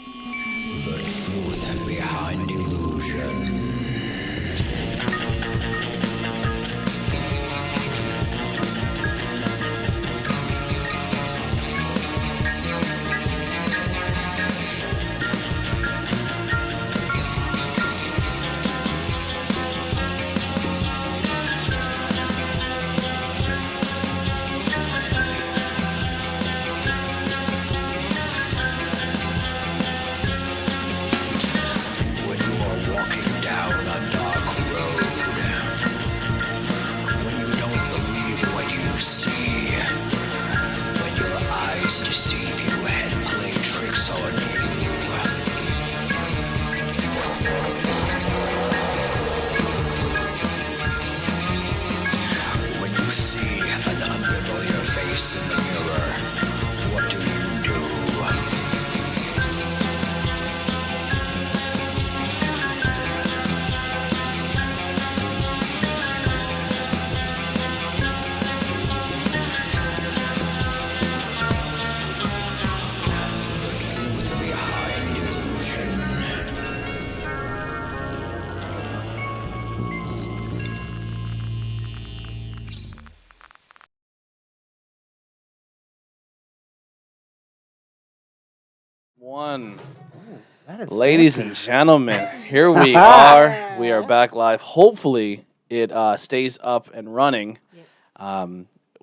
The truth behind illusion. When you are walking down a dark road, when you don't believe what you see, when your eyes deceive you and play tricks on you, when you see an unfamiliar face in the mirror, what do you do? The truth behind illusion. One. That is Ladies fancy. and gentlemen, here we are. We are back live. Hopefully, it stays up and running.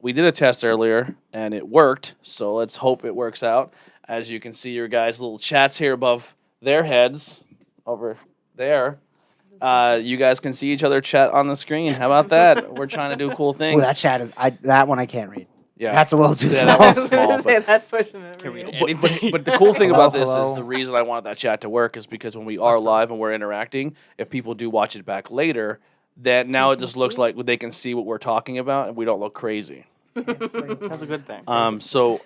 We did a test earlier, and it worked, so let's hope it works out. As you can see, your guys' little chats here above their heads over there. You guys can see each other chat on the screen. How about that? We're trying to do cool Ooh, things. that chat is that one I can't read. Yeah. That's a little too Yeah, small. that was small, but- That's pushing it. Can we- really. But the cool thing Hello, about this hello. is the reason I wanted that chat to work is because when we are live and we're interacting, if people do watch it back later, then now it just looks like they can see what we're talking about and we don't look crazy. That's a good thing. So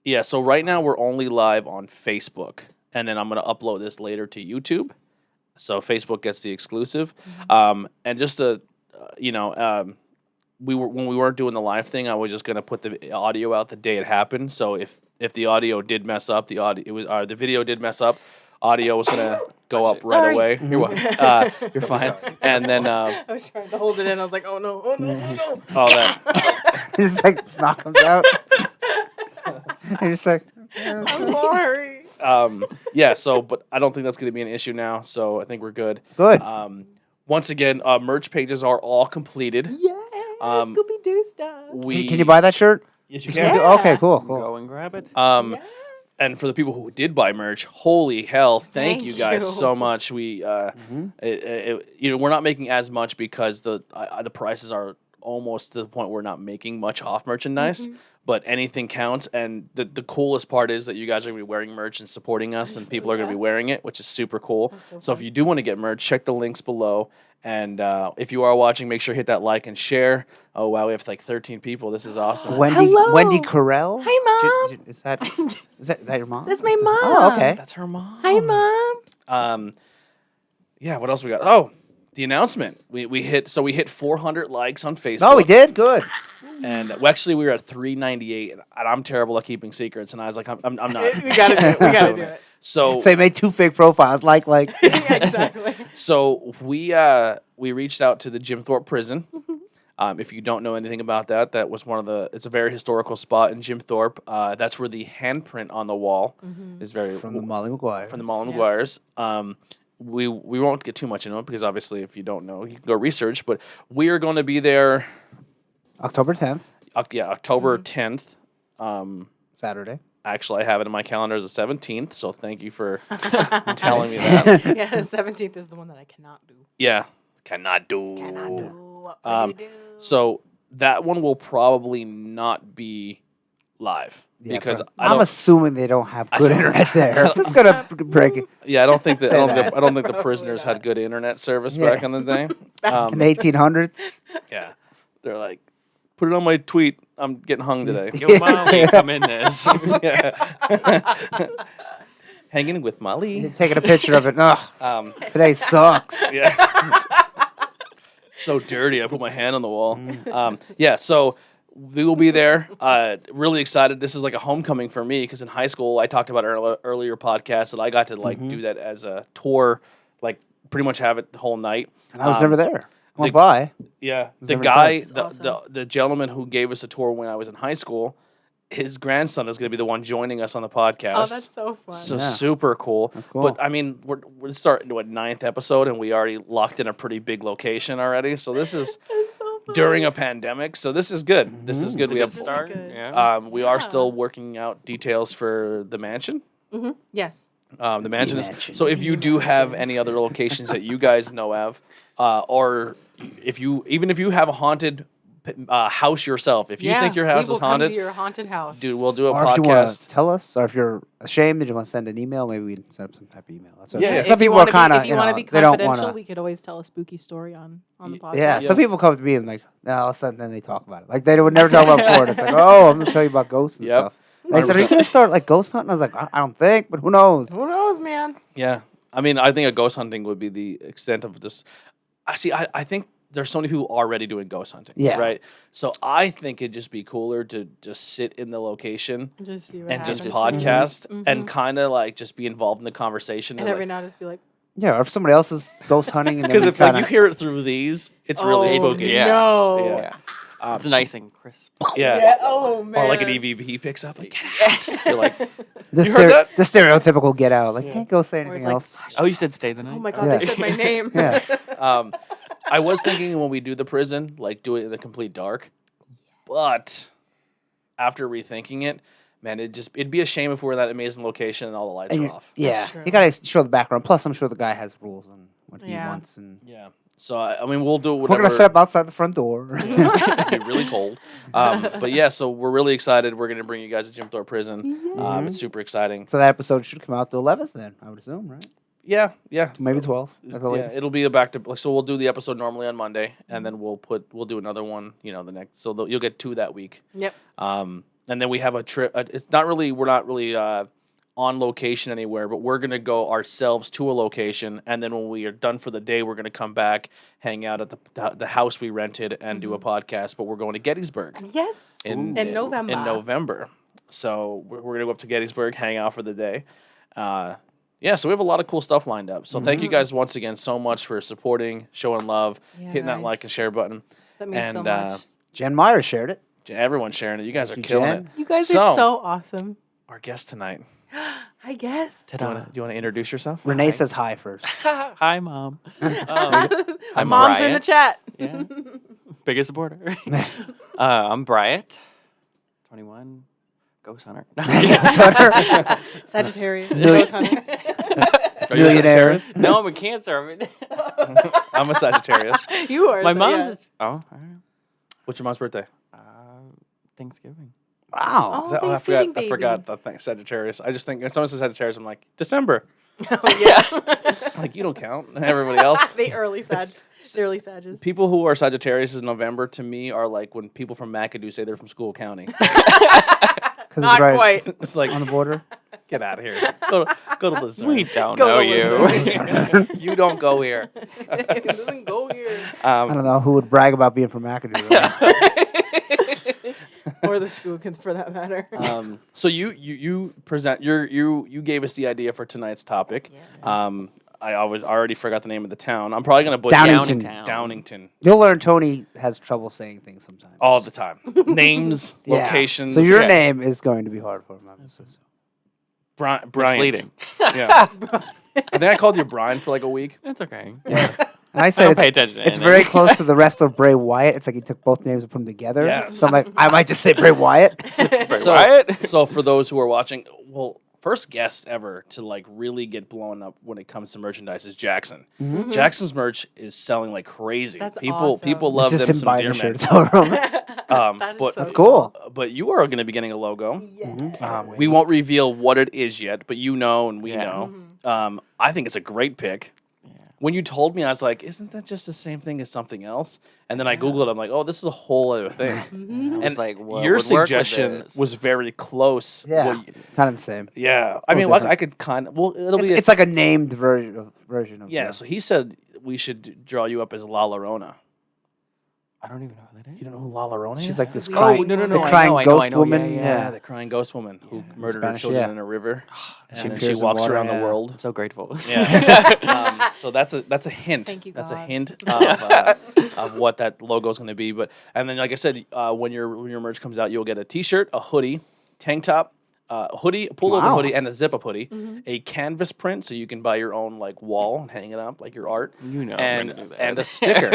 yeah, so right now we're only live on Facebook, and then I'm gonna upload this later to YouTube. So Facebook gets the exclusive, and just to, when we weren't doing the live thing, I was just gonna put the audio out the day it happened. So if the audio did mess up, the video did mess up, audio was gonna go up right Sorry. away. You're welcome. You're fine. And then I was trying to hold it in. I was like, oh no, oh no, oh no. oh that It's like snot comes out. You're just like, I'm sorry. yeah. So, but I don't think that's gonna be an issue now. So I think we're good. good. Once again, merch pages are all completed. Yeah, Um, Scooby Doo stuff. We Can you buy that shirt? Yes, you Yeah. can. Okay, cool, cool. Go and grab it. Um, Yeah. and for the people who did buy merch, holy hell, thank you Thank guys you. so much. We, we're not making as much because the prices are almost to the point we're not making much off merchandise. But anything counts, and the coolest part is that you guys are gonna be wearing merch and supporting us, and people are gonna be wearing it, which is super cool. So if you do want to get merch, check the links below. And if you are watching, make sure to hit that like and share. Oh wow, we have like 13 people. This is awesome. Wendy Hello. Carell? Hi, Mom. Is that your mom? That's my mom. Oh, okay. That's her mom. Hi, Mom. Yeah. What else we got? Oh, the announcement. We hit 400 likes on Facebook. Oh, we did? Good. And we were at 398, and I'm terrible at keeping secrets. And I was like, I'm not. We gotta do it. We gotta do it. So So they made 2 fake profiles, like. Yeah, exactly. So we reached out to the Jim Thorpe prison. If you don't know anything about that, that was it's a very historical spot in Jim Thorpe. That's where the handprint on the wall is very From the Molly McGuire. from the Mullen McGuire's. We won't get too much into it because obviously if you don't know, you can go research. But we are going to be there. October 10th, October 10th. Saturday. Actually, I have it in my calendar as the 17th. So thank you for telling me that. Yeah, the 17th is the one that I cannot do. Yeah, cannot do. Cannot do. What Um, would you do? So that one will probably not be live Yeah, because bro. I I'm don't. assuming they don't have I good don't- internet there. I'm just gonna break it. Yeah, I don't think that. Say that. I don't think the Probably prisoners had not. good internet service Yeah. back in the day. In the 1800s. Yeah, they're like, put it on my tweet. I'm getting hung today. Yo, Molly, come in this. Yeah. Hanging with Molly. Taking a picture of it. Ugh, today sucks. Yeah. So dirty. I put my hand on the wall. Yeah. So we will be there. Really excited. This is like a homecoming for me because in high school I talked about earlier podcasts that I got to do that as a tour, like pretty much have it the whole night. And I was never there. I went the- by. Yeah, the Never guy, tried. the, That's the awesome. the gentleman who gave us a tour when I was in high school, his grandson is going to be the one joining us on the podcast. Oh, that's so fun. So Yeah. super cool. That's cool. But I mean, we're starting to a 9th episode, and we already locked in a pretty big location already. So this is That's so fun. during a pandemic. So this is good. This is good. It's We a have good start. Good. Yeah. we are Yeah. still working out details for the mansion. Yes. The mansion is. mansion. So if you do have any other locations that you guys know of, or if you have a haunted house yourself, if you think your house we will is haunted, come to your haunted house. dude, we'll do a Or if you want to podcast. tell us, or if you're ashamed and you want to send an email, maybe we can set up some type of email. That's what Yeah, yeah. some If you people are wanna be- kind of, if you want to be they don't confidential, want we could always tell a spooky story on the podcast. Yeah, Yeah. some people come to me and like, no, all of a sudden then they talk about it. Like they would never talk about it before. And it's like, oh, I'm gonna tell you about ghosts and Yep. stuff. And they said, are you 100%. gonna start like ghost hunting? I was like, I don't think, but who knows? Who knows, man? Yeah, I mean, I think a ghost hunting would be the extent of this. I think there's so many people already doing ghost hunting. Yeah. Right. So I think it'd just be cooler to just sit in the location Just see what and just happens. podcast Mhm. and kind of like just be involved in the conversation. And and, every like, now just be like, Yeah, or if somebody else is ghost hunting and because then if like, kinda, you hear it through these, it's really oh, spooky. Yeah. No. Yeah. Yeah. It's nice and crisp. Yeah. Oh man. Or like an EVP picks up, like get out. You're like, the, You heard that? the stereotypical get out, like Yeah. can't go say Or it's anything like, else. Oh, you said stay the night? oh my god, Yeah. they said my name. Yeah. I was thinking when we do the prison, like do it in the complete dark, but after rethinking it, man, it'd be a shame if we were in that amazing location and all the lights And are you- off. yeah, true. you gotta show the background. Plus, I'm sure the guy has rules on what he Yeah. wants, and Yeah. So I mean, we'll do we're whatever. gonna set up outside the front door. It'd be really cold. But yeah, so we're really excited. We're gonna bring you guys to Jim Thorpe Prison. It's super exciting. So that episode should come out the 11th, then I would assume, right? Yeah. Maybe 12. at the Yeah, latest. it'll be a back to. So we'll do the episode normally on Monday, and then we'll do another one. The next. So you'll get 2 that week. Yep. And then we have a trip. It's not really. We're not really on location anywhere, but we're gonna go ourselves to a location, and then when we are done for the day, we're gonna come back, hang out at the house we rented, and do a podcast. But we're going to Gettysburg Yes. in November. In November. So we're gonna go up to Gettysburg, hang out for the day. Yeah, so we have a lot of cool stuff lined up. So thank you guys once again so much for supporting, showing love, Yeah, hitting that guys. like and share button. That means so And, much. Jen Meyer shared it. Everyone's sharing it. You guys are Thank you, killing Jen. it. You guys so- are so awesome. Our guest tonight. I guess. Do you want to introduce yourself? Renee says hi first. Hi, Mom. I'm Mom's in the Bryant. chat. Yeah. Biggest supporter. I'm Bryant, 21, ghost hunter. Sagittarius. Million- Ghost hunter. Are you a Millionaire. Sagittarius? No, I'm a Cancer. I'm a Sagittarius. You are. My so, mom's. yeah. Oh, I don't know. What's your mom's birthday? Thanksgiving. Wow. Oh, Is that- I Thanksgiving forgot. I forgot the thing. Sagittarius. I just think when someone says Sagittarius, I'm like December. Oh, yeah. Like you don't count. Everybody else. the early Sag. The early Sages. People who are Sagittarius in November to me are like when people from McAdoo say they're from School County. 'Cause Not it's right quite. It's like on the border. get out of here. Go to Luzerne. We don't Go know to you. Luzerne. You don't go here. It doesn't go here. I don't know who would brag about being from McAdoo. Right? Or the school, for that matter. So you present you gave us the idea for tonight's topic. I already forgot the name of the town. I'm probably gonna butcher Downingtown. Downington You'll learn Tony has trouble saying things sometimes. all the time. Names, Yeah. locations. So your Yeah. name is going to be hard for him. obviously. Bryant. Misleading. Yeah. I think I called you Brian for like a week. That's okay. And I I said don't pay it's, attention to it's anything. very close to the wrestler Bray Wyatt. It's like he took both names and put them together. Yes. So I'm like, I might just say Bray Wyatt. Bray So- Wyatt? So for those who are watching, first guest ever to like really get blown up when it comes to merchandise is Jackson. Jackson's merch is selling like crazy. That's people awesome. love it's just them him some buying the Deerman. shirts over him. That is but- so That's cool. But you are going to be getting a logo. Yeah. We won't reveal what it is yet, but you know and we Yeah. know. I think it's a great pick. Yeah. When you told me, I was like, isn't that just the same thing as something else? And then I Googled it. I'm like, oh, this is a whole other thing. I was And like, what your would work with suggestion this? was very close. Yeah, Well, kind of the same. yeah. I mean, different. I could kind of. Well, it'll be. It's like a named version of. yeah. So he said we should draw you up as La Llorona. I don't even know who that is. You don't know who La Llorona is? She's like this Oh, crying, no, no, the no, I crying know, I ghost know, woman. Yeah, the crying ghost woman who Yeah. murdered Spanish, her children yeah. in a river, She and then appears she in walks water, around the yeah. world. I'm so grateful. Yeah. So that's a hint. Thank you, That's a God. hint of what that logo is going to be. But and then, like I said, when your merch comes out, you'll get a T-shirt, a hoodie, tank top, hoodie, a pullover Wow. hoodie, and a zip-up hoodie. Mm-hmm. A canvas print, so you can buy your own like wall and hang it up like your art. You know, I'm And gonna do that. and a sticker.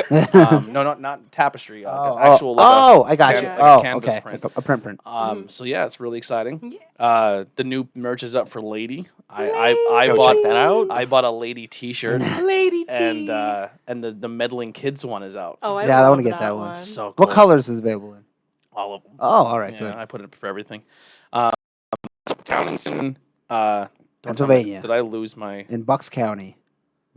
No, not tapestry. Oh, actual. Like I got can- you. like a Oh, canvas okay. print. Like a print. So yeah, it's really exciting. Yeah. The new merch is up for Lady. I Go bought check that out. I bought a Lady T-shirt. Lady T. and the meddling kids one is out. Oh, I Yeah, I love want to get that one. So cool. What colors is available in? All of them. Oh, all right, Yeah, good. I put it for everything. So Downingtown, don't tell me- Pennsylvania. Did I lose my? In Bucks County.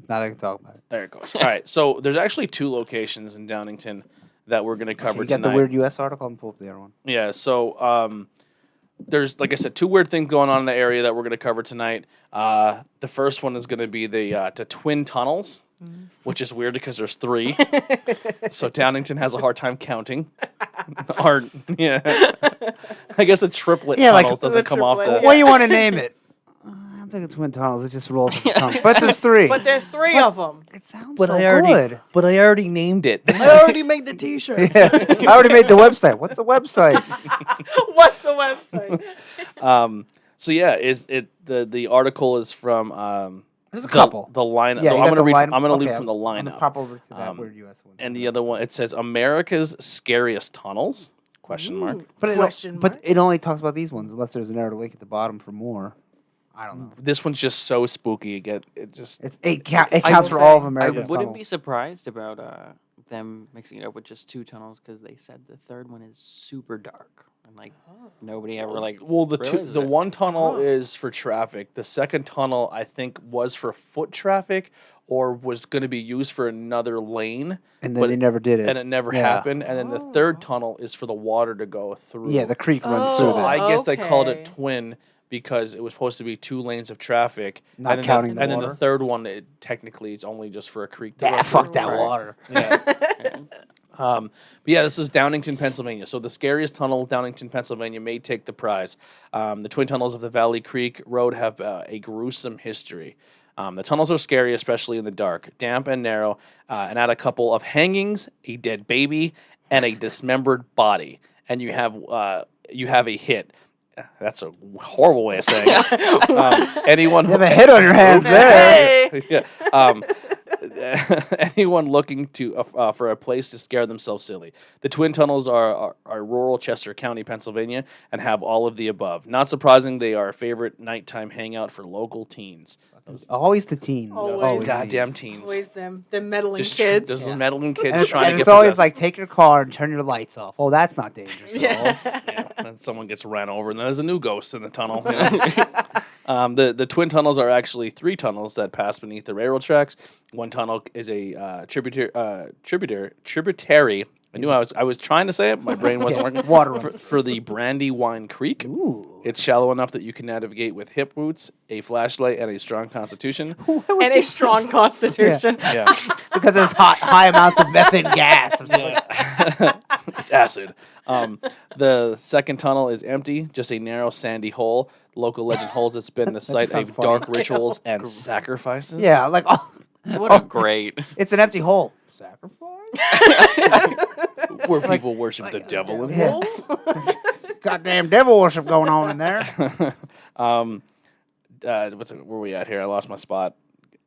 If not, I can talk about it. There it goes. All right. So there's actually 2 locations in Downingtown that we're going to cover You got tonight. the weird U.S. article? I'm pull up the other one. Yeah. So there's, like I said, 2 weird things going on in the area that we're going to cover tonight. The first one is going to be the twin tunnels, which is weird because there's 3. So Downingtown has a hard time counting. I guess the triplet Yeah, like- tunnels doesn't The come off triplet, the. What do you want to name it? I don't think it's twin tunnels. It just rolls off the tongue. But there's 3. But there's 3 of them. it sounds But so I already, good. but I already named it. I already made the T-shirt. Yeah. I already made the website. What's the website? What's the website? So yeah, the article is from There's a couple. the lineup. Yeah, So you I'm got gonna the read. line- I'm gonna leave okay, from the I'm gonna lineup. pop over to that Um, weird U.S. one. And the other one, it says America's scariest tunnels? Question mark. Ooh, But question but mark? it only talks about these ones unless there's an arrow link at the bottom for more. I don't know. This one's just so spooky. It just It counts for all of I America's wouldn't be tunnels. surprised about them mixing it up with just 2 tunnels because they said the third one is super dark and like nobody ever like. well realizes the it. one tunnel Oh. is for traffic. The second tunnel I think was for foot traffic or was going to be used for another lane, And then but they never did it. and it never Yeah. happened. And then the Oh. third tunnel is for the water to go through. Yeah, the creek runs Oh, through So there. I guess they called it okay. twin because it was supposed to be 2 lanes of traffic. Not and then counting the and then water. the third one, technically, it's only just for a creek to Yeah, run fuck through. that Right. water. Yeah. Yeah. But yeah, this is Downingtown, Pennsylvania. So the scariest tunnel, Downingtown, Pennsylvania, may take the prize. The twin tunnels of the Valley Creek Road have a gruesome history. The tunnels are scary, especially in the dark, damp and narrow, and add a couple of hangings, a dead baby, and a dismembered body. And you have a hit. That's a horrible way of saying it. Anyone You have a hit on your hands there. Hey. yeah. Anyone looking to for a place to scare themselves silly. The twin tunnels are rural Chester County, Pennsylvania, and have all of the above. Not surprising, they are a favorite nighttime hangout for local teens. Always the teens. Always. Always Goddamn teens. teens. Always them. The meddling Just kids. those Yeah. meddling kids And it's, trying and to it's get always possessed. like, take your car and turn your lights off. Oh, that's not dangerous at all. Yeah, and someone gets ran over, and then there's a new ghost in the tunnel. You know? The twin tunnels are actually 3 tunnels that pass beneath the railroad tracks. One tunnel is a tributary. I knew I was trying to say it, my brain wasn't Yeah, working. water runs for the Brandywine Creek. Ooh. It's shallow enough that you can navigate with hip boots, a flashlight, and a strong constitution. And a strong constitution. Yeah, Because there's high amounts of methane gas. Or something. it's acid. The second tunnel is empty, just a narrow sandy hole. Local legend holds it's been the That site just sounds of funny. dark rituals and sacrifices. Yeah, like, oh, What a great. it's an empty hole. Sacrifice? Where people worship the devil in Yeah. hell. Goddamn devil worship going on in there. Where we at here? I lost my spot.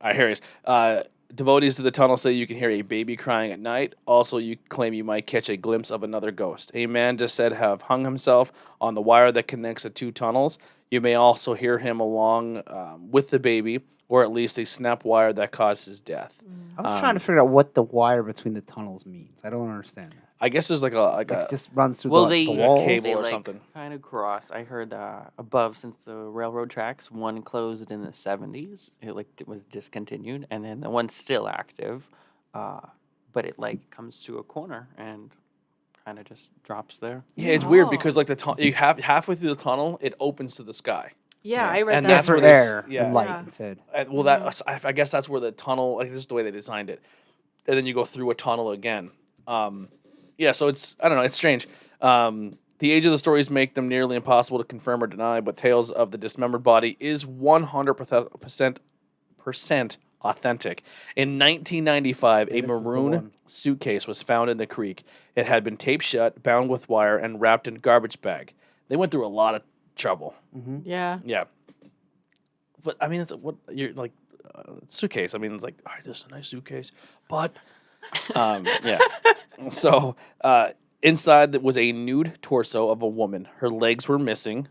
All right, here it is. Devotees to the tunnel say you can hear a baby crying at night. Also, you claim you might catch a glimpse of another ghost. A man just said have hung himself on the wire that connects the 2 tunnels. You may also hear him along with the baby, or at least a snap wire that caused his death. I was trying to figure out what the wire between the tunnels means. I don't understand that. I guess there's like a It just runs through Well, the they walls. cable they or like something. kind of cross. I heard above since the railroad tracks, one closed in the 70s. It was discontinued, and then the one's still active, but it like comes to a corner and kind of just drops there. Yeah, it's weird Oh. because like you have halfway through the tunnel, it opens to the sky. Yeah, I read And that. that's for where this- air yeah. and light Yeah. instead. Well, I guess that's where the tunnel. Like this is the way they designed it, and then you go through a tunnel again. yeah, so it's I don't know, it's strange. The age of the stories make them nearly impossible to confirm or deny, but tales of the dismembered body is 100% authentic. In 1995, Yeah, a this is the maroon one. suitcase was found in the creek. It had been taped shut, bound with wire, and wrapped in a garbage bag. They went through a lot of trouble. Yeah. Yeah, but I mean, it's what you're like suitcase. I mean, it's like, all right, this is a nice suitcase, but yeah. So inside was a nude torso of a woman. Her legs were missing.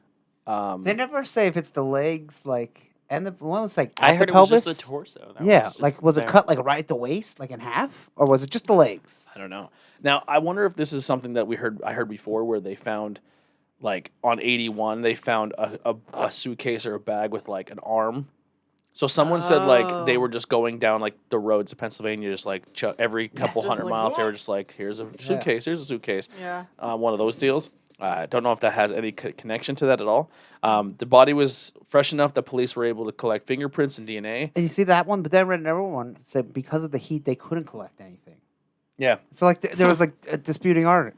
They never say if it's the legs, like, and the one was like I at heard the it was pelvis. just the torso. That Yeah, was like just was it there. cut like right at the waist, like in half, or was it just the legs? I don't know. Now I wonder if this is something that I heard before, where they found like on 81, they found a suitcase or a bag with like an arm. So someone said like they Oh. were just going down like the roads of Pennsylvania, just like every couple Just hundred like, miles, they "Whoa." were just like, here's a suitcase, here's a suitcase. Yeah. One of those deals. I don't know if that has any connection to that at all. The body was fresh enough that police were able to collect fingerprints and DNA. And you see that one, but then I read another one that said because of the heat they couldn't collect anything. Yeah. So like there was like a disputing So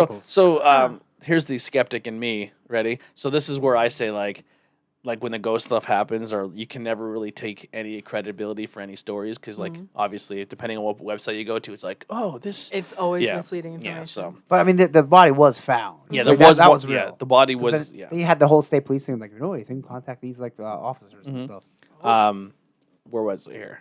articles. here's the skeptic in me. Ready? So this is where I say like when the ghost stuff happens, or you can never really take any credibility for any stories because like obviously depending on what website you go to, it's like, oh, this. It's always Yeah. misleading information. Yeah. So But I mean, the body was found. yeah, Like, there was that one- was real. yeah, the body 'Cause was then yeah. They had the whole state police thing like, you know anything, contact these like officers and stuff. Where was it here?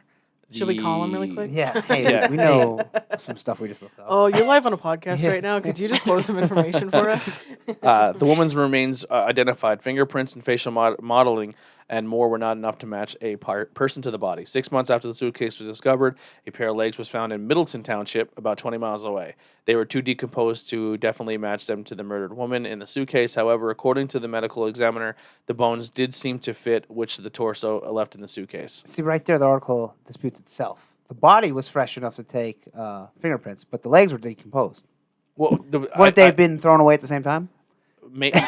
Should we call him really quick? Yeah, hey, Yeah. we know some stuff we just looked up. Oh, you're live on a podcast Yeah. right now. Could you disclose some information for us? The woman's remains identified. Fingerprints and facial modeling and more were not enough to match a person to the body. 6 months after the suitcase was discovered, a pair of legs was found in Middleton Township, about 20 miles away. They were too decomposed to definitely match them to the murdered woman in the suitcase. However, according to the medical examiner, the bones did seem to fit, which the torso left in the suitcase. See, right there, the article disputes itself. The body was fresh enough to take fingerprints, but the legs were decomposed. Well, Wouldn't they have been thrown away at the same time? Maybe.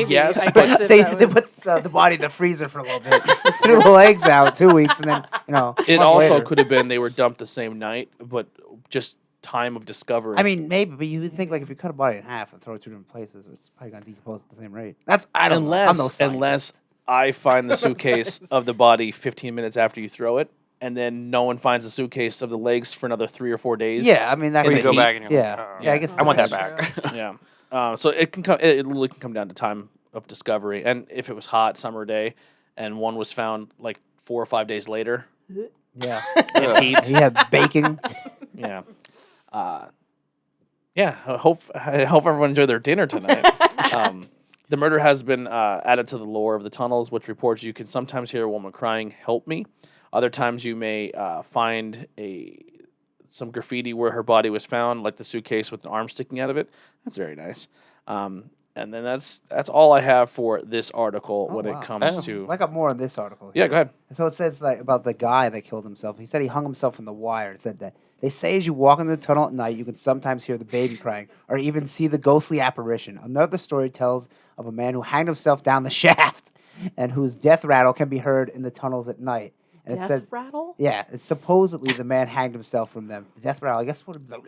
Yes, I but guess if They that was- put the body in the freezer for a little bit, threw the legs out 2 weeks, and then, it a month also later. could have been they were dumped the same night, but just time of discovery. I mean, maybe, but you would think like if you cut a body in half and throw it 2 different places, it's probably gonna decompose at the same rate. I don't know. I'm no unless scientist. I find the suitcase of the body 15 minutes after you throw it, and then no one finds the suitcase of the legs for another 3 or 4 days. Yeah, I mean that In Or could you the go be- heat. back and you're Yeah, like, yeah, I guess I want that that's- back. Yeah. So it can come. It literally can come down to time of discovery, and if it was hot summer day, and one was found like 4 or 5 days later Yeah, in heat. he had baking. Yeah. Yeah. I hope everyone enjoyed their dinner tonight. The murder has been added to the lore of the tunnels, which reports you can sometimes hear a woman crying, "Help me." Other times you may find some graffiti where her body was found, like the suitcase with an arm sticking out of it. That's very nice. And then that's all I have for this article when wow. it comes to. I got more on this article. Yeah, here. go ahead. So it says like about the guy that killed himself. He said he hung himself from the wire. It said that they say as you walk into the tunnel at night, you can sometimes hear the baby crying or even see the ghostly apparition. Another story tells of a man who hanged himself down the shaft and whose death rattle can be heard in the tunnels at night. And Death it said, rattle? yeah, it's supposedly the man hanged himself from them. The death rattle, I guess, would have been.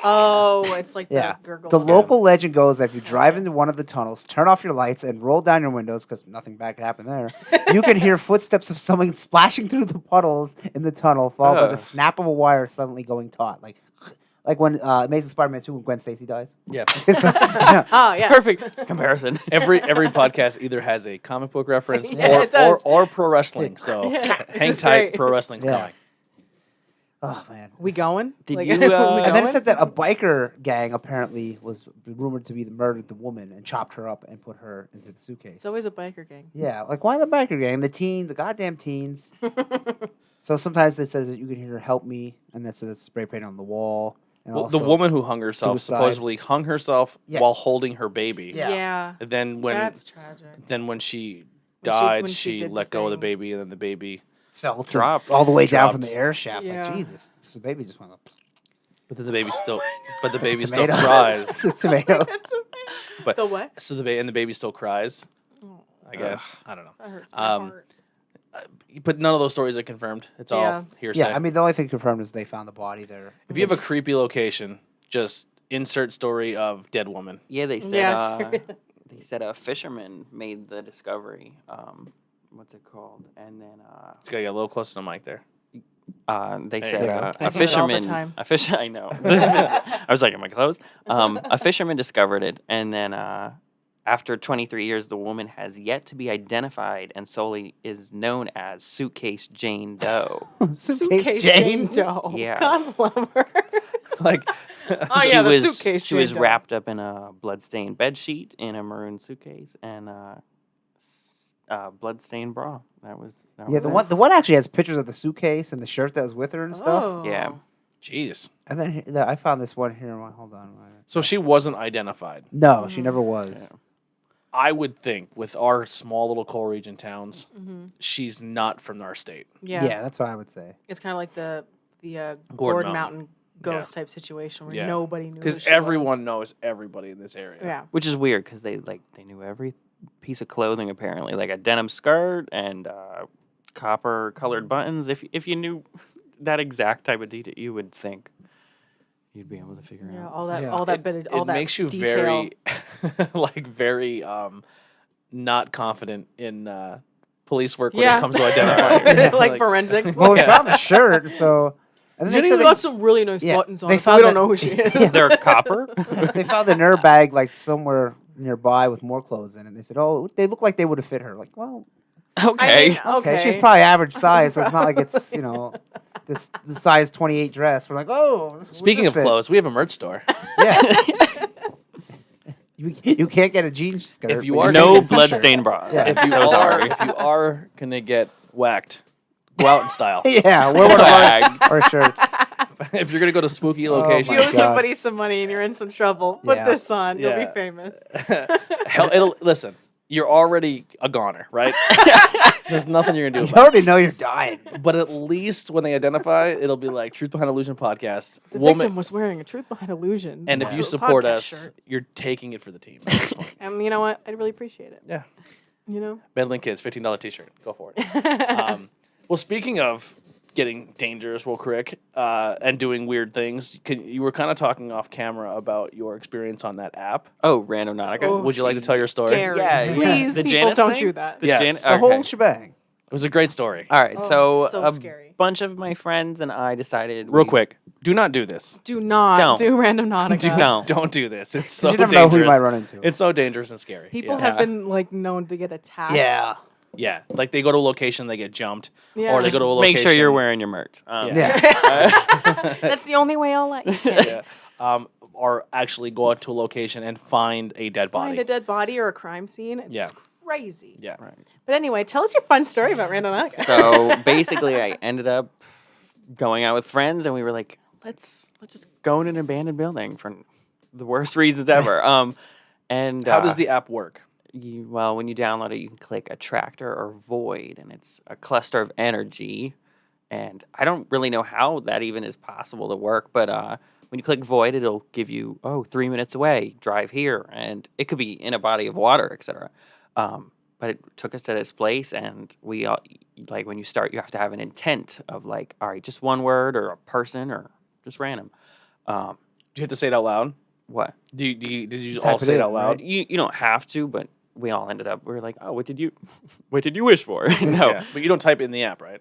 Oh, it's like Yeah. the gurgle. The of- local legend goes that if you drive into one of the tunnels, turn off your lights, and roll down your windows, because nothing bad could happen there, you can hear footsteps of someone splashing through the puddles in the tunnel, followed by the snap of a wire suddenly going taut. Like when Amazing Spider-Man 2 when Gwen Stacy dies. Yeah. Oh, yeah. Perfect comparison. Every podcast either has a comic book reference Yeah, it does. or pro wrestling. So Yeah, it's hang just tight, great. pro wrestling's Yeah. coming. Oh, man. We going? Did Like, you, we and And then it going? said that a biker gang apparently was rumored to be murdered the woman and chopped her up and put her into the suitcase. It's always a biker gang. Yeah, like why the biker gang? The goddamn teens. So sometimes it says that you can hear "help me," and that's spray paint on the wall. And Well, the also- woman who hung herself suicide. supposedly hung herself Yeah. while holding her baby. Yeah. Yeah. And then when That's tragic. when she When died, when she she did the let go of the thing. baby, and then the baby. fell Dropped. all the way down from Dropped. the air shaft. Yeah. Like Jesus, so the baby just went up. But then the baby still. But the baby still Tomato. cries. It's a tomato. But The what? so the baby still cries. Oh, I guess I don't know. that hurts my Um, heart. But none of those stories are confirmed. It's Yeah. all hearsay. Yeah, I mean the only thing confirmed is they found the body there. if you have a creepy location, just insert story of dead woman. Yeah, they said. Yeah, seriously. They said a fisherman made the discovery. What's it called? And then Just gotta get a little closer to the mic there. they There said you go. I a hear it all the fisherman. time. I know. I was like, am I close? A fisherman discovered it, and then after 23 years, the woman has yet to be identified and solely is known as Suitcase Jane Doe. Suitcase Jane Doe. Yeah. God love her. Like, Oh, yeah, the suitcase She was Jane Doe. wrapped up in a bloodstained bed sheet in a maroon suitcase and bloodstained bra. That was Yeah, the one actually has pictures of the suitcase and the shirt that was with her and stuff. Oh. Yeah. jeez. And then I found this one here. Hold on. So she wasn't identified. No, she never was. Yeah. I would think with our small little coal region towns, Mm-hmm. she's not from our state. Yeah. That's what I would say. It's kind of like the Gordon Gordon Mountain. Mountain ghost type situation where Yeah. nobody knew. Because who she everyone was. knows everybody in this area. Yeah. Which is weird because they knew every piece of clothing apparently, like a denim skirt and copper colored buttons. If you knew that exact type of detail, you would think you'd be able to figure Yeah. out. All that. Yeah. All that bit. Of, all It that makes you detail. very, not confident in police work when Yeah. it comes to identifying. like forensics. Well, we Yeah. found the shirt, so. And then they Jenny's said got some really nice yeah, buttons on. they It, but found we don't that- know who she is. Yeah. They're copper. they found the nerve bag like somewhere nearby with more clothes in it. They said, "Oh, they look like they would have fit her." Like, well, Okay. okay, she's probably average size, so it's not like it's the size 28 dress. We're like, oh. would Speaking this of fit? clothes, we have a merch store. Yes. You can't get a jean skirt. If you but are can no get a t-shirt. bloodstained bra. Yeah. I'm If you so sorry. are gonna get whacked, go out in style. Yeah, wear one of Bag. our shirts. If you're gonna go to spooky Oh locations, my You owe God. somebody some money and you're in some trouble. Put Yeah. this on. You'll Yeah. be famous. hell, listen. You're already a goner, right? There's nothing you're gonna You do about already know you're dying. it. But at least when they identify, it'll be like Truth Behind Illusion podcast. The Woman, victim was wearing a Truth Behind Illusion. and if you podcast support us, shirt. you're taking it for the team. at this point. And you know what? I'd really appreciate it. Yeah. You know? Bedlink Kids, $15 t-shirt. Go for it. Well, speaking of getting dangerous real quick and doing weird things, you were kind of talking off camera about your experience on that app. Oh, Random Nautica. Oh, Would you like to tell your story? Scary. Yeah, Please, the people, Janice don't thing? do that. Yes. The whole okay. shebang. It was a great story. All right, Oh, so, it's so a scary. bunch of my friends and I decided Real we- quick, do not do this. Do not Don't. do Random Nautica. Don't do this. It's 'Cause so you never dangerous. know who you might run into. It's so dangerous and scary. People yeah. have been like known to get attacked. yeah. Yeah, like they go to a location, they get jumped, Yeah. or they go to a location. Make sure you're wearing your merch. Yeah. That's the only way I'll let you. Yeah. Or actually go out to a location and find a dead body. Find a dead body or a crime scene. It's Yeah. crazy. Yeah. Right. But anyway, tell us your fun story about Random Nautica. So basically, I ended up going out with friends, and we were like, let's just go in an abandoned building for the worst reasons ever. And How does the app work? well, when you download it, you can click attractor or void, and it's a cluster of energy. And I don't really know how that even is possible to work, but when you click void, it'll give you 3 minutes away, drive here, and it could be in a body of water, etc. But it took us to this place, and we all like when you start, you have to have an intent of like, all right, just one word or a person or just random. Do you have to say it out loud? What? Did you Type all it say it in, out loud? right? You don't have to, but we all ended up. We were like, oh, what did you wish for? No, Yeah, but you don't type it in the app, right?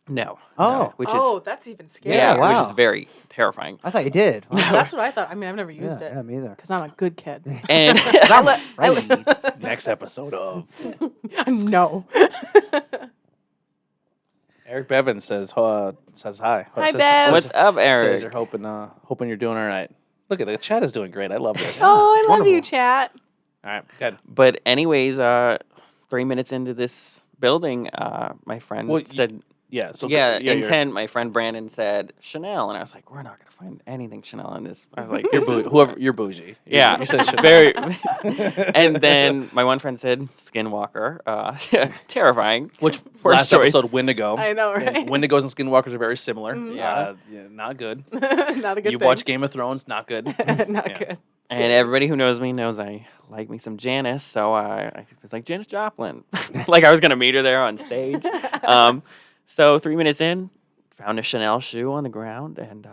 no. Oh. no, which oh, is that's even scary. yeah, wow. which is very terrifying. I thought you did. Yeah, that's what I thought. I mean, I've never used yeah, it Yeah, me either. because I'm a good kid. And I'm afraid. Next episode of No. Eric Bevan says hi. Hi, Says- Bev. what's up, Says Eric? you're hoping you're doing all right. Look at the chat is doing great. I love this. Oh, I love you, Wonderful. chat. All right, good. But anyways, 3 minutes into this building, my friend Well, said, Yeah. So yeah, you're- intent. My friend Brandon said Chanel, and I was like, we're not gonna find anything Chanel in this. I was like, You're this is- whoever you're bougie. Yeah, You said shit. very. And then my one friend said Skinwalker, terrifying. Which First last choice. episode Wendigo. I know, And right? Wendigos and Skinwalkers are very similar. Mhm. Yeah, not good. Not a good You thing. watch Game of Thrones, not good. Not Yeah. good. And everybody who knows me knows I like me some Janice, so I was like Janice Joplin, like I was gonna meet her there on stage. So 3 minutes in, found a Chanel shoe on the ground and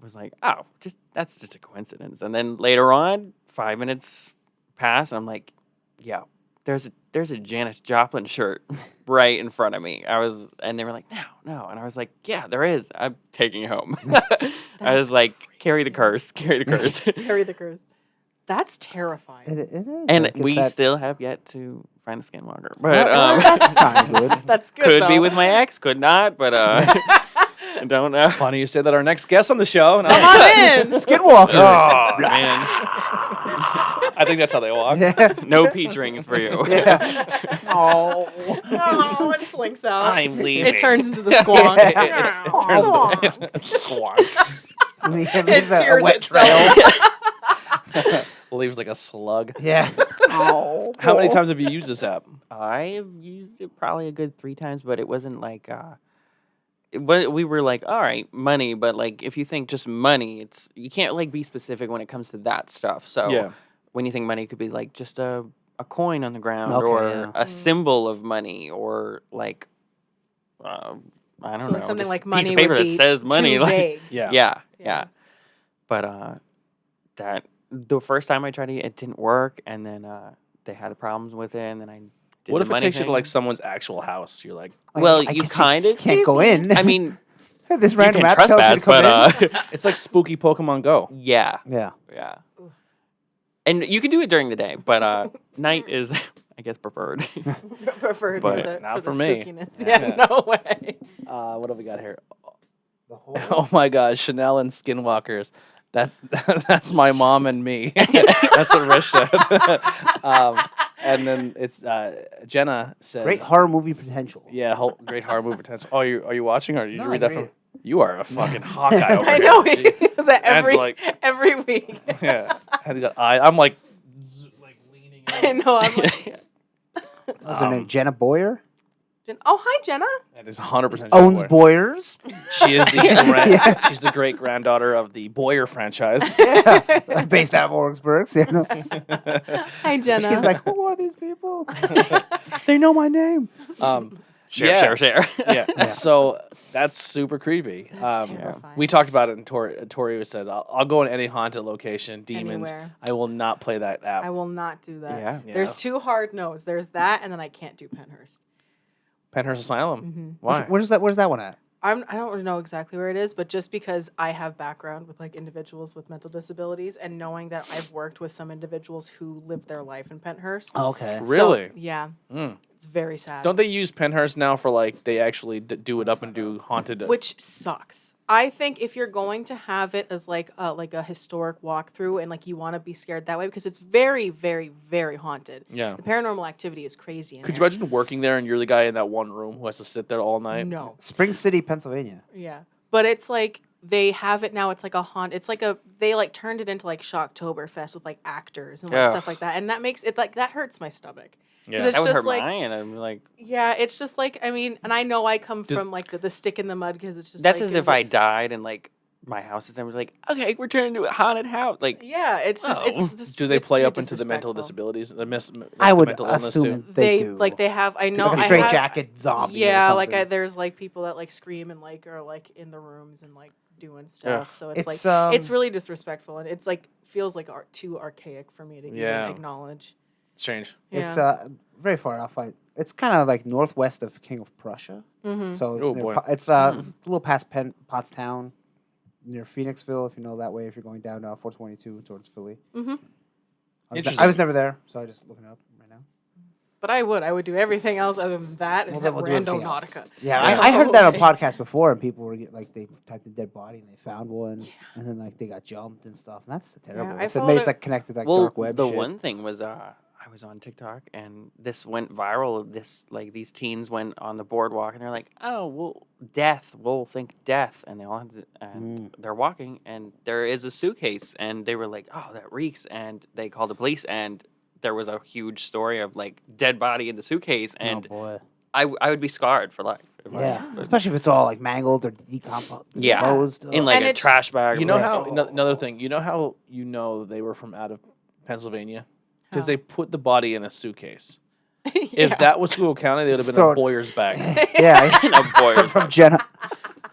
was like, oh, that's just a coincidence. And then later on, 5 minutes passed, and I'm like, yeah, there's a Janis Joplin shirt right in front of me. And they were like, no, and I was like, yeah, there is. I'm taking it home. I was like, carry the curse. Carry the curse. That's terrifying. It is. And like, it's we that- still have yet to find a skinwalker. But Well, that's kind of good. That's good. could be though. with my ex, could not, but I don't know. Funny you say that our next guest on the show. And Come on in. Skinwalker. Oh, man. I think that's how they walk. Yeah. No peach rings for you. Yeah. Oh, it slinks out. I'm leaving. It turns into the squonk. Squawk. It It a tears wet itself. trail. Leaves like a slug. Yeah. Oh. How many times have you used this app? I've used it probably a good 3 times, but it wasn't like we were like, all right, money, but like if you think just money, you can't like be specific when it comes to that stuff. So Yeah. when you think money, it could be like just a coin on the ground Okay, or yeah. a symbol of money or like I don't So know, like something just like a piece money of paper would that be says money. too Like vague. Yeah. yeah. Yeah. But that the first time I tried it didn't work, and then they had problems with it, and then I did What the if it money takes you to thing. like someone's actual house? You're like, Well, I you guess kind of can't go in. I mean, this you random can app tells you to trespass, come in. but it's like spooky Pokemon Go. yeah, Yeah. yeah. And you can do it during the day, but night is, I guess, preferred. Preferred But for the, not for for the me. spookiness. Yeah. Yeah, no way. What have we got here? The whole Oh my gosh, Chanel and Skinwalkers. That's my mom and me. That's what Rich said. And then it's Jenna says, great horror movie potential. Yeah, great horror movie potential. Oh, are you watching or did No, you read I that from? read You are a fucking Hawkeye over I here. know. Gee. He does that Anne's every like- every week. Yeah, and I'm like leaning. I know. I'm like, What's her name? Jenna Boyer? oh, hi, Jenna. That is 100% Owns Boyer. Boyers. She is the Yeah. she's the great granddaughter of the Boyer franchise. Yeah. Based out of Orangeburg. So, you know. Hi, Jenna. She's like, who are these people? They know my name. Share. Yeah. Yeah. So that's super creepy. That's terrifying. We talked about it, and Tori said, "I'll go in any haunted location, demons. Anywhere. I will not play that app." I will not do that. Yeah. There's 2 hard no's. There's that, and then I can't do Penhurst. Penhurst Asylum. Mm-hmm. Why? Where's that one at? I don't really know exactly where it is, but just because I have background with like individuals with mental disabilities, and knowing that I've worked with some individuals who lived their life in Penhurst. Okay. So, Really? yeah, Mm. it's very sad. Don't they use Penhurst now for like they actually do it up and do haunted? Which sucks. I think if you're going to have it as like a historic walkthrough and like you want to be scared that way, because it's very, very, very haunted. Yeah. The paranormal activity is crazy. Could you imagine working there and you're the guy in that one room who has to sit there all night? No. Spring City, Pennsylvania. Yeah. But it's like they have it now. It's like a haunt. It's like they like turned it into like Shocktoberfest with like actors and like Ugh. stuff like that. And that makes it like that hurts my stomach. Yeah. It's That would just hurt like- mine. I'm like, Yeah, it's just like, I mean, and I know I come Did- from like the stick in the mud because it's just that's like, as if I died and like my house is. I was like, okay, we're turning into a haunted house. Like, Yeah, it's just Oh. it's just Do they it's play pretty up into the mental disrespectful. disabilities? I the would mental illness assume too? they do. like they have. I know like a I straight have- jacket zombie. Yeah, or like something. there's like people that like scream and like are like in the rooms and like doing stuff. So it's like It's it's really disrespectful and it's like feels like too archaic for me to Yeah. even acknowledge. Strange. Yeah. It's very far off. It's kind of like northwest of King of Prussia. Mm-hmm. So it's Oh, near boy. It's a little past Pottstown, near Phoenixville, if you know that way. If you're going down 422 towards Philly. Mm-hmm. I Interesting. was never there, so I just looking it up right now. But I would do everything else other than that and Well, then have we'll do random everything else. Nautica. Yeah, Yeah. I heard that on Okay. podcasts before, and people were like they typed in dead body and they found one, and then like they got jumped and stuff. And that's terrible. I If it followed made it- it's like connected to, like well, dark web the shit. one thing was I was on TikTok and this went viral. These teens went on the boardwalk and they're like, oh, well, we'll think death, and they all had to, and they're walking and there is a suitcase and they were like, oh, that reeks, and they called the police and there was a huge story of like dead body in the suitcase, and oh boy. I would be scarred for life. if I- Yeah, but- especially if it's all like mangled or decomposed. Yeah. decomposed. in like And a it's- trash bag. You know or- how another thing. You know how they were from out of Pennsylvania because How? they put the body in a suitcase. Yeah. If that was Schuylkill County, they would have been Throw a it- Boyer's bag. Yeah, No, boy. from Jenna.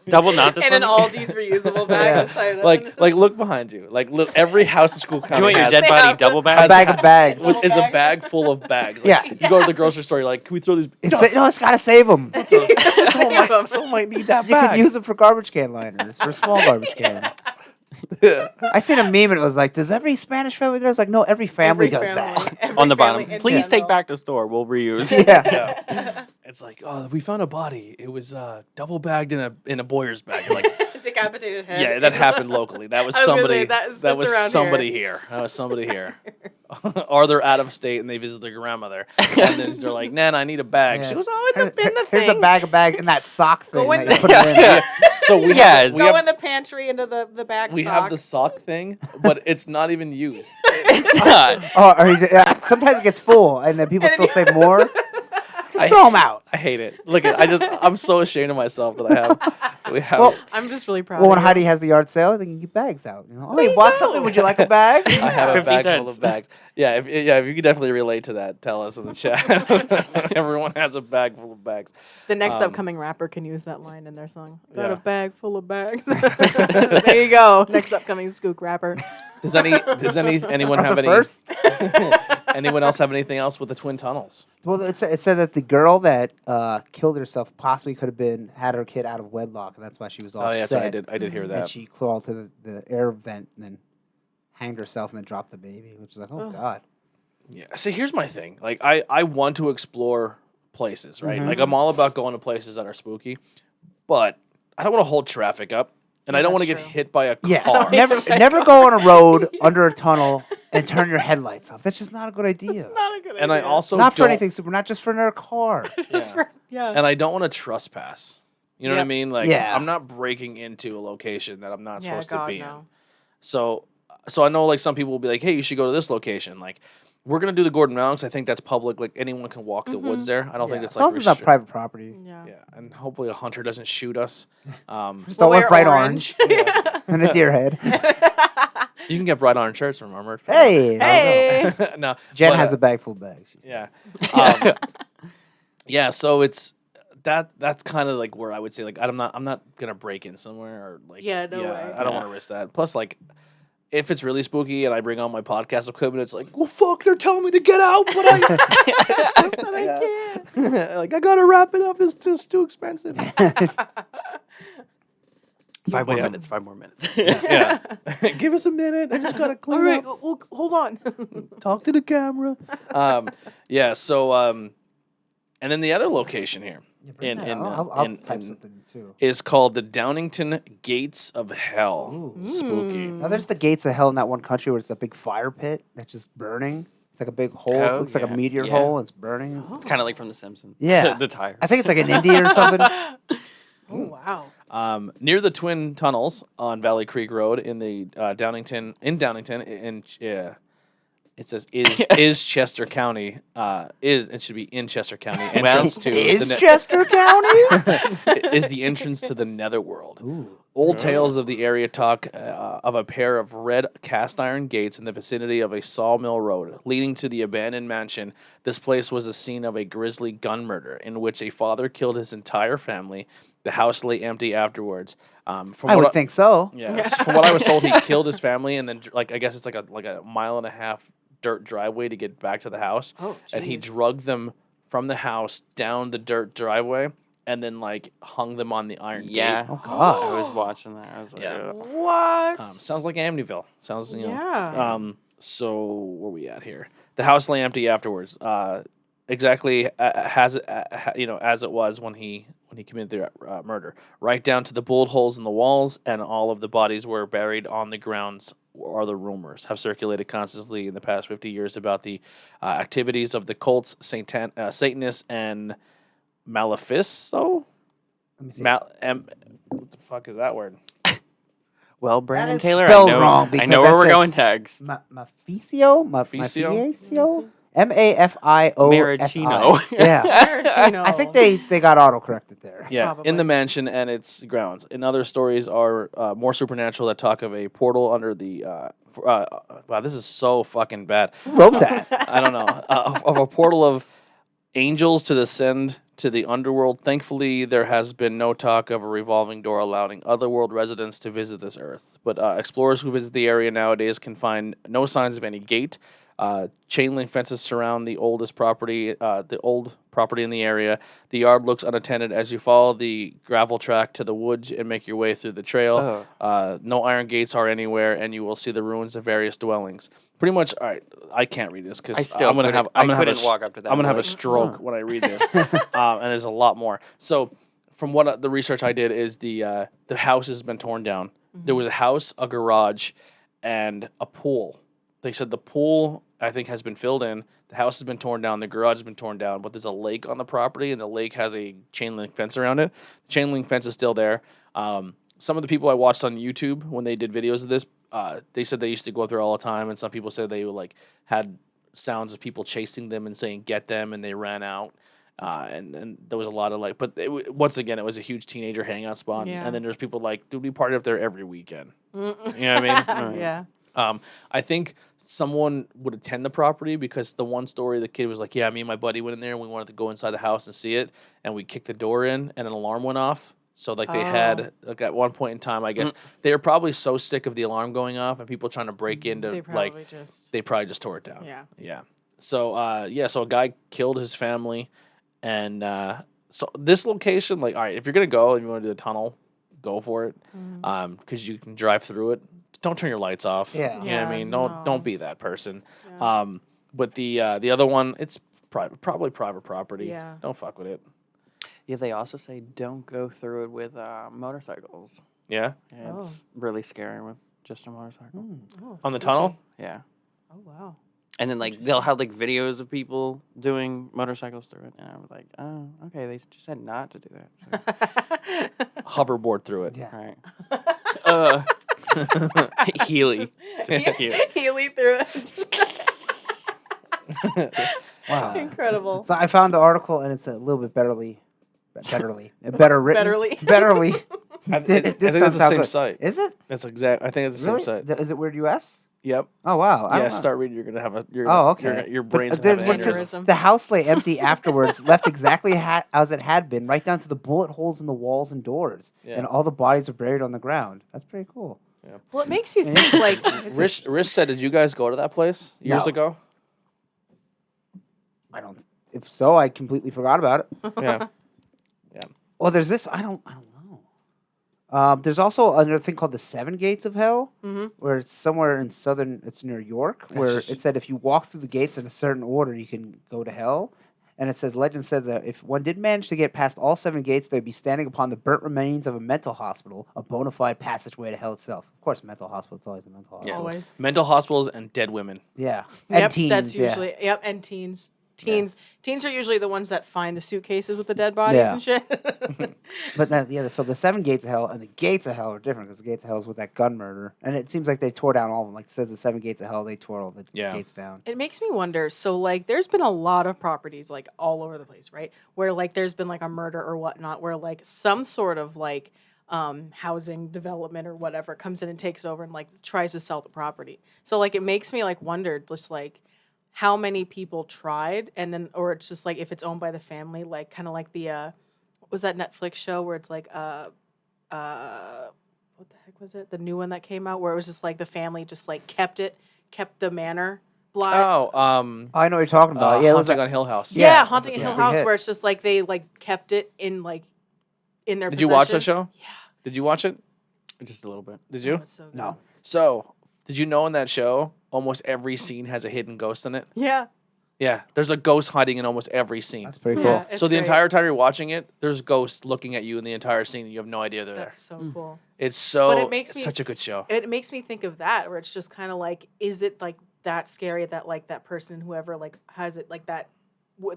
Double not this And an one? Aldi's reusable bag. is tied up like in- like look behind you. Like look, every house in school Do you kind want of your has dead They body have double A bag? bag of bags. is a bag full of bags. Like, Yeah. you go to the grocery store. You're like, can we throw these? It's gotta save them. Someone might need that You can bag. use them for garbage can liners, for small garbage cans. I seen a meme and it was like, does every Spanish family do that? It's like, no, every family does that. Every On the family bottom. in Please take general. back to store. We'll reuse. Yeah. Yeah. It's like, oh, we found a body. It was double bagged in a Boyer's bag. You're like, Decapitated head. yeah, that happened locally. That was I was gonna somebody. say, that That sits was around somebody here. here. That was somebody here. Or they're out of state and they visit their grandmother, and then they're like, "Nan, I need a bag." Yeah. She goes, "Oh, in the thing." Here's a bag of bags and that sock thing Go in that you the- put it in. So we Yes. have, we Go have in the pantry into the bag we sock. have the sock thing, but it's not even used. It's not. Oh, sometimes it gets full and then people And still then say more. Just throw them out. I hate it. Look, I'm so ashamed of myself that we have. Well, I'm just really proud Well, when of you. Heidi has the yard sale, they can get bags out. You know, oh, you bought something? Would you like a bag? I have a 50 bag full cents. of bags. Yeah, if you could definitely relate to that, tell us in the chat. Everyone has a bag full of bags. The next Um, upcoming rapper can use that line in their song. Got Yeah. a bag full of bags. There you go. Next upcoming Skook rapper. Does anyone Not have the any? first? Anyone else have anything else with the twin tunnels? Well, it said that the girl that killed herself possibly could have had her kid out of wedlock, and that's why she was all Oh yeah, upset. so I did hear And that. she crawled to the air vent and then hanged herself and then dropped the baby, which is like, oh Ugh. god. Yeah. See, here's my thing. Like, I want to explore places, right? Mhm. Like, I'm all about going to places that are spooky, but I don't want to hold traffic up, and I Yeah, don't want to that's get true. hit by a Yeah, car. never go on a road under a tunnel and turn your headlights off. That's just not a good idea. It's not a good And I idea. also not for don't- anything super, not just for another car. Just Yeah. for- yeah. And I don't want to trespass. You know what I Yep. mean? Like, Yeah. I'm not breaking into a location that I'm not Yeah, supposed God, to be in. no. So I know like some people will be like, hey, you should go to this location. Like, we're gonna do the Gordon Mountains. I think that's public. Like, anyone can walk the woods there. I don't think Yeah, it's as long like as it's not restrict- private property. Yeah. Yeah, and hopefully a hunter doesn't shoot us. Just We'll don't wear wear bright orange and a deer head. You can get bright orange shirts from our merch. Hey, Hey. no, Jen but, has a bag full of bags. she said. Yeah. Yeah. So it's that's kind of like where I would say like I'm not gonna break in somewhere or like Yeah, no way. I don't want to risk that. Plus, like, if it's really spooky and I bring on my podcast equipment, it's like, well, fuck, they're telling me to get out, but I, But I can't. like I gotta wrap it up. It's just too expensive. 5 more Yeah. minutes. 5 more minutes. Yeah. Give us a minute. I just gotta All clean right, up. well, hold on. Talk to the camera. Yeah. So and then the other location here Bring in that in, up. I'll in, type in something in too. is called the Downingtown Gates of Hell. Ooh. Spooky. Now there's the gates of hell in that one country where it's a big fire pit that's just burning. It's like a big hole. It Oh, looks like a yeah. meteor Yeah. hole. And it's burning. Kind of like from The Simpsons. Yeah. The tire. I think it's like in India or something. Oh, wow. Near the Twin Tunnels on Valley Creek Road in the Downingtown, it says is Chester County it should be in Chester County entrance to Is the Chester County? is the entrance to the netherworld. Ooh. Old tales of the area talk of a pair of red cast iron gates in the vicinity of a sawmill road leading to the abandoned mansion. This place was the scene of a grisly gun murder in which a father killed his entire family. The house lay empty afterwards. From I what would think so. Yes, from what I was told, he killed his family and then, like, I guess it's like a mile and a half dirt driveway to get back to the house. Oh, And he jeez. drugged them from the house down the dirt driveway and then like hung them on the iron Yeah. gate. Oh, God. I was watching that. I was like, Yeah. "Ugh." What? Sounds like Amityville. Sounds Yeah. So where we at here? The house lay empty afterwards. Exactly as it was when he committed the murder. Right down to the bullet holes in the walls, and all of the bodies were buried on the grounds. Are the rumors have circulated constantly in the past 50 years about the activities of the cults, Satanists, and Malefico? Let me see. What the fuck is that word? Well, Brandon is Taylor, spelled I know, wrong I because know where that we're says- going next. Mafisio? Mafisio? Mafio? Maraschino. Yeah. Maraschino. I think they got autocorrected there. Yeah, in Probably. the mansion and its grounds. And other stories are more supernatural that talk of a portal under the. Wow, this is so fucking bad. Who wrote that? I don't know. Of a portal of angels to descend to the underworld. Thankfully, there has been no talk of a revolving door allowing otherworld residents to visit this earth. But explorers who visit the area nowadays can find no signs of any gate. Chain link fences surround the old property in the area. The yard looks unattended as you follow the gravel track to the woods and make your way through the trail. No iron gates are anywhere, and you will see the ruins of various dwellings. Pretty much, all right. I can't read this because I'm gonna have walk up to that. I'm gonna have a like, stroke when I read this, and there's a lot more. So, from what the research I did is the house has been torn down. There was a house, a garage, and a pool. They said the pool, I think, has been filled in. The house has been torn down. The garage has been torn down. But there's a lake on the property, and the lake has a chain link fence around it. The chain link fence is still there. Some of the people I watched on YouTube when they did videos of this, they said they used to go through all the time. And some people said they had sounds of people chasing them and saying, "Get them," and they ran out. And there was a lot of but once again, it was a huge teenager hangout spot. Yeah. And then there's people dude, we party up there every weekend. You know what I mean? Yeah. I think someone would attend the property because the one story the kid was like, yeah, me and my buddy went in there and we wanted to go inside the house and see it, and we kicked the door in and an alarm went off. So they had at one point in time, I guess they were probably so sick of the alarm going off and people trying to break into they probably just tore it down. Yeah. So so a guy killed his family, and so this location, all right, if you're gonna go and you want to do a tunnel, go for it, because you can drive through it. Don't turn your lights off. Yeah. You know what I mean? Don't be that person. Yeah. But the other one, it's probably private property. Yeah. Don't fuck with it. Yeah, they also say don't go through it with motorcycles. Yeah. Yeah, it's really scary with just a motorcycle. Oh, On the spooky. tunnel? Yeah. Oh wow. And then they'll have videos of people doing motorcycles through it, and I was like, oh, okay, they just said not to do that. So, Hoverboard through it. Yeah. right. Healy. Just Healy. Healy through it. Wow. Incredible. So I found the article, and it's a little bit better written. Betterly. Betterly. I think it's the same site. Is it? That's exact. I think it's the Really? same site. Is it Weird US? Yep. Oh wow. I Yeah. don't know. Start reading. You're gonna have a. Okay. Your But, brain's there's gonna have what an it says, aneurysm. the house lay empty afterwards, left exactly as it had been, right down to the bullet holes in the walls and doors, Yeah. and all the bodies are buried on the ground. That's pretty cool. Well, it makes you think Rish said, "Did you guys go to that place years No. ago?" I don't. If so, I completely forgot about it. Yeah. Well, there's this. I don't know. There's also another thing called the Seven Gates of Hell, where it's somewhere in it's near York, where it said if you walk through the gates in a certain order, you can go to hell. And it says, legend said that if one did manage to get past all seven gates, they'd be standing upon the burnt remains of a mental hospital, a bona fide passageway to hell itself. Of course, mental hospital, it's always a mental hospital. always. Mental hospitals and dead women. Yeah. Yep, And teens, that's yeah. usually and teens. Teens are usually the ones that find the suitcases with the dead bodies Yeah. and shit. But then, so the seven gates of hell and the gates of hell are different because the gates of hell is with that gun murder. And it seems like they tore down all of them. Like it says the seven gates of hell, they tore all the gates down. It makes me wonder. So, there's been a lot of properties, all over the place, right? Where, there's been, a murder or whatnot, where, some sort of, housing development or whatever comes in and takes over and, tries to sell the property. So, it makes me, wonder, just, how many people tried, and then, or it's just, if it's owned by the family, kind of like the, what was that Netflix show where it's, what the heck was it? The new one that came out where it was just, the family just, kept the manor block. Oh, I know what you're talking about. Yeah, Haunting on Hill House. Yeah, Haunting in yeah. Hill House, Hit. where it's just they kept it in in their. Did you watch that possession. show? Yeah. Did you watch it? Just a little bit. Did you? Oh, it's so good. No. So, did you know in that show, almost every scene has a hidden ghost in it? Yeah. Yeah, there's a ghost hiding in almost every scene. That's pretty Yeah, cool. it's So the great. entire time you're watching it, there's ghosts looking at you in the entire scene, and you have no idea they're That's so cool. there. It's so But it makes me- such a good show. It makes me think of that, where it's just kind of is it that scary that that person, whoever has it that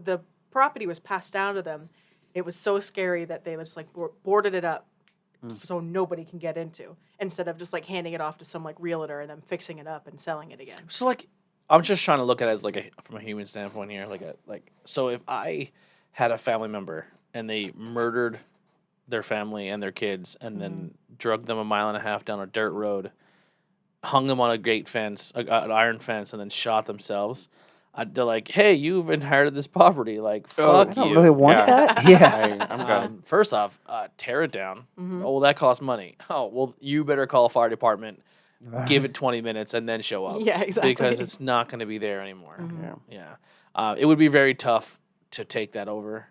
the property was passed down to them. It was so scary that they just boarded it up so nobody can get into, instead of just handing it off to some realtor and then fixing it up and selling it again. So I'm just trying to look at it as from a human standpoint here. So if I had a family member and they murdered their family and their kids and then drugged them 1.5 miles down a dirt road, hung them on a gate fence, an iron fence, and then shot themselves, they're like, "Hey, you've inherited this property. Like, Oh, fuck I don't you." really want Yeah. that. Yeah. I'm good. First off, tear it down. Mhm. Oh, well, that costs money. Oh, well, you better call a fire department. Give it 20 minutes and then show up. Yeah, exactly. Because it's not going to be there anymore. Mhm. Yeah. Yeah. It would be very tough to take that over.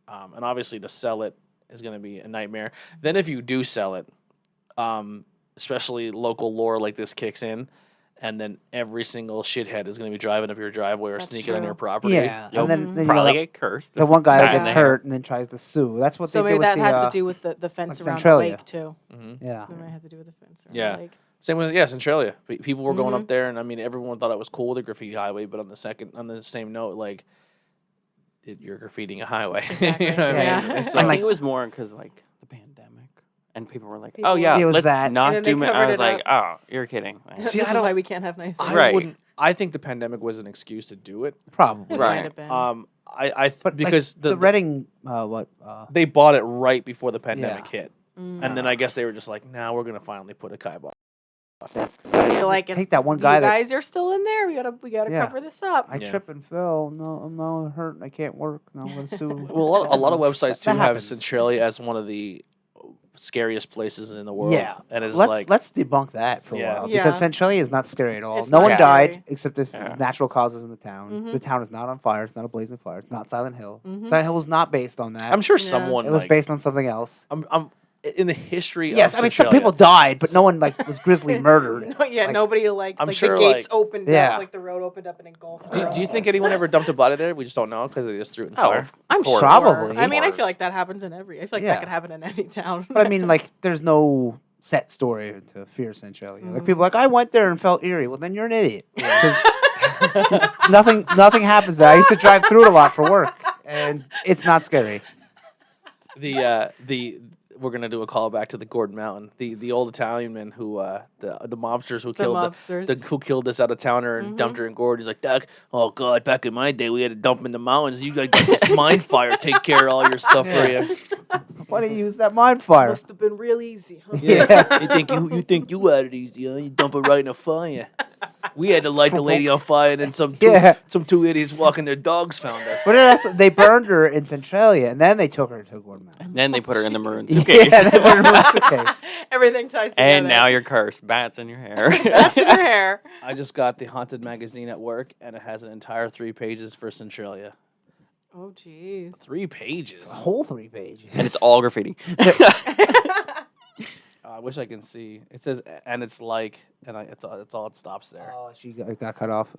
And obviously to sell it is going to be a nightmare. Then if you do sell it, especially local lore like this kicks in, and then every single shithead is going to be driving up your driveway or That's sneaking on true. your property. Yeah, You'll and then you know, probably that- get cursed. the one guy that Back in gets the hurt and then tries to sue. That's what So they maybe did with that the, has to do with the fence like around the Centralia. lake too. Yeah. It might have to do with the fence around Yeah. the lake. Same with Centralia. People were going Mhm. up there, and I mean, everyone thought it was cool, the graffiti highway. But on the same note, like, you're graffitiing a highway. Exactly. You know what I Yeah. mean? I So, think like- it was more because like the pandemic, and people were like, People "Oh yeah, It was let's that. not And then do." they I covered was it like, "Oh, you're kidding." Like, See, This I is don't- why we can't have nice things. I Right. wouldn't. I think the pandemic was an excuse to do it. Probably. It Right. might have been. But Because like, the Reading, they bought it right before the pandemic Yeah. hit, Mm. and then I guess they were just like, "Now we're gonna finally put a kibosh." I feel like take if that one you guy that guys are still in there, we gotta Yeah. cover this up. I Yeah. trip and fell. No, I'm not hurt. I can't work. No, I'm gonna sue. Well, a lot of websites too That have happens. Centralia as one of the scariest places in the world. Yeah. And it's let's like, let's debunk that for Yeah. a while Yeah. because Centralia is not scary at all. It's No not one died scary. except if Yeah. natural causes in the town. Mhm. The town is not on fire. It's not a blazing fire. It's not Silent Hill. Mhm. Silent Hill was not based on that. I'm sure Yeah. someone it was like, based on something else. I'm in the history Yes, of I mean some Centralia, people died, but no one like was grisly murdered. No, yeah, Like, nobody like I'm like sure, the gates like- opened Yeah. up, like the road opened up and engulfed. Do you think anyone ever dumped a body there? We just don't know because they just threw it in the Oh, fire. I'm course. sure. Probably. I mean, I Course. feel like that happens in every. I feel like Yeah. that could happen in any town. But I mean, like, there's no set story to fear Centralia. Like Mhm. people are like, I went there and felt eerie. Well, then you're an idiot. 'Cause nothing happens there. I used to drive through it a lot for work, and it's not scary. The we're gonna do a callback to the Gordon Mountain, the old Italian man who the mobsters who the killed mobsters. who killed this out of towner and dumped Mhm. her in Gordon. He's like, Doc, oh god, back in my day we had to dump 'em in the mountains. You guys got this mine fire take care of all your stuff for you. Why do you use that mine fire? Must have been real easy. Huh? Yeah. you think you had it easy, huh? You dump it right in a fire. We had to light the lady on fire, and then some two idiots walking their dogs found us. But that's they burned her in Centralia, and then they took her to Gordon Mountain. And then they put her in the maroon Yeah, suitcase. they put her in a suitcase. Everything ties together. And now you're cursed. Bats in your hair. That's in your hair. I just got the Haunted magazine at work, and it has an entire 3 pages for Centralia. Oh, jeez. 3 pages. A whole 3 pages. And it's all graffiti. I wish I can see. It says, and it's like, and it's all it stops there. Oh, she got cut off.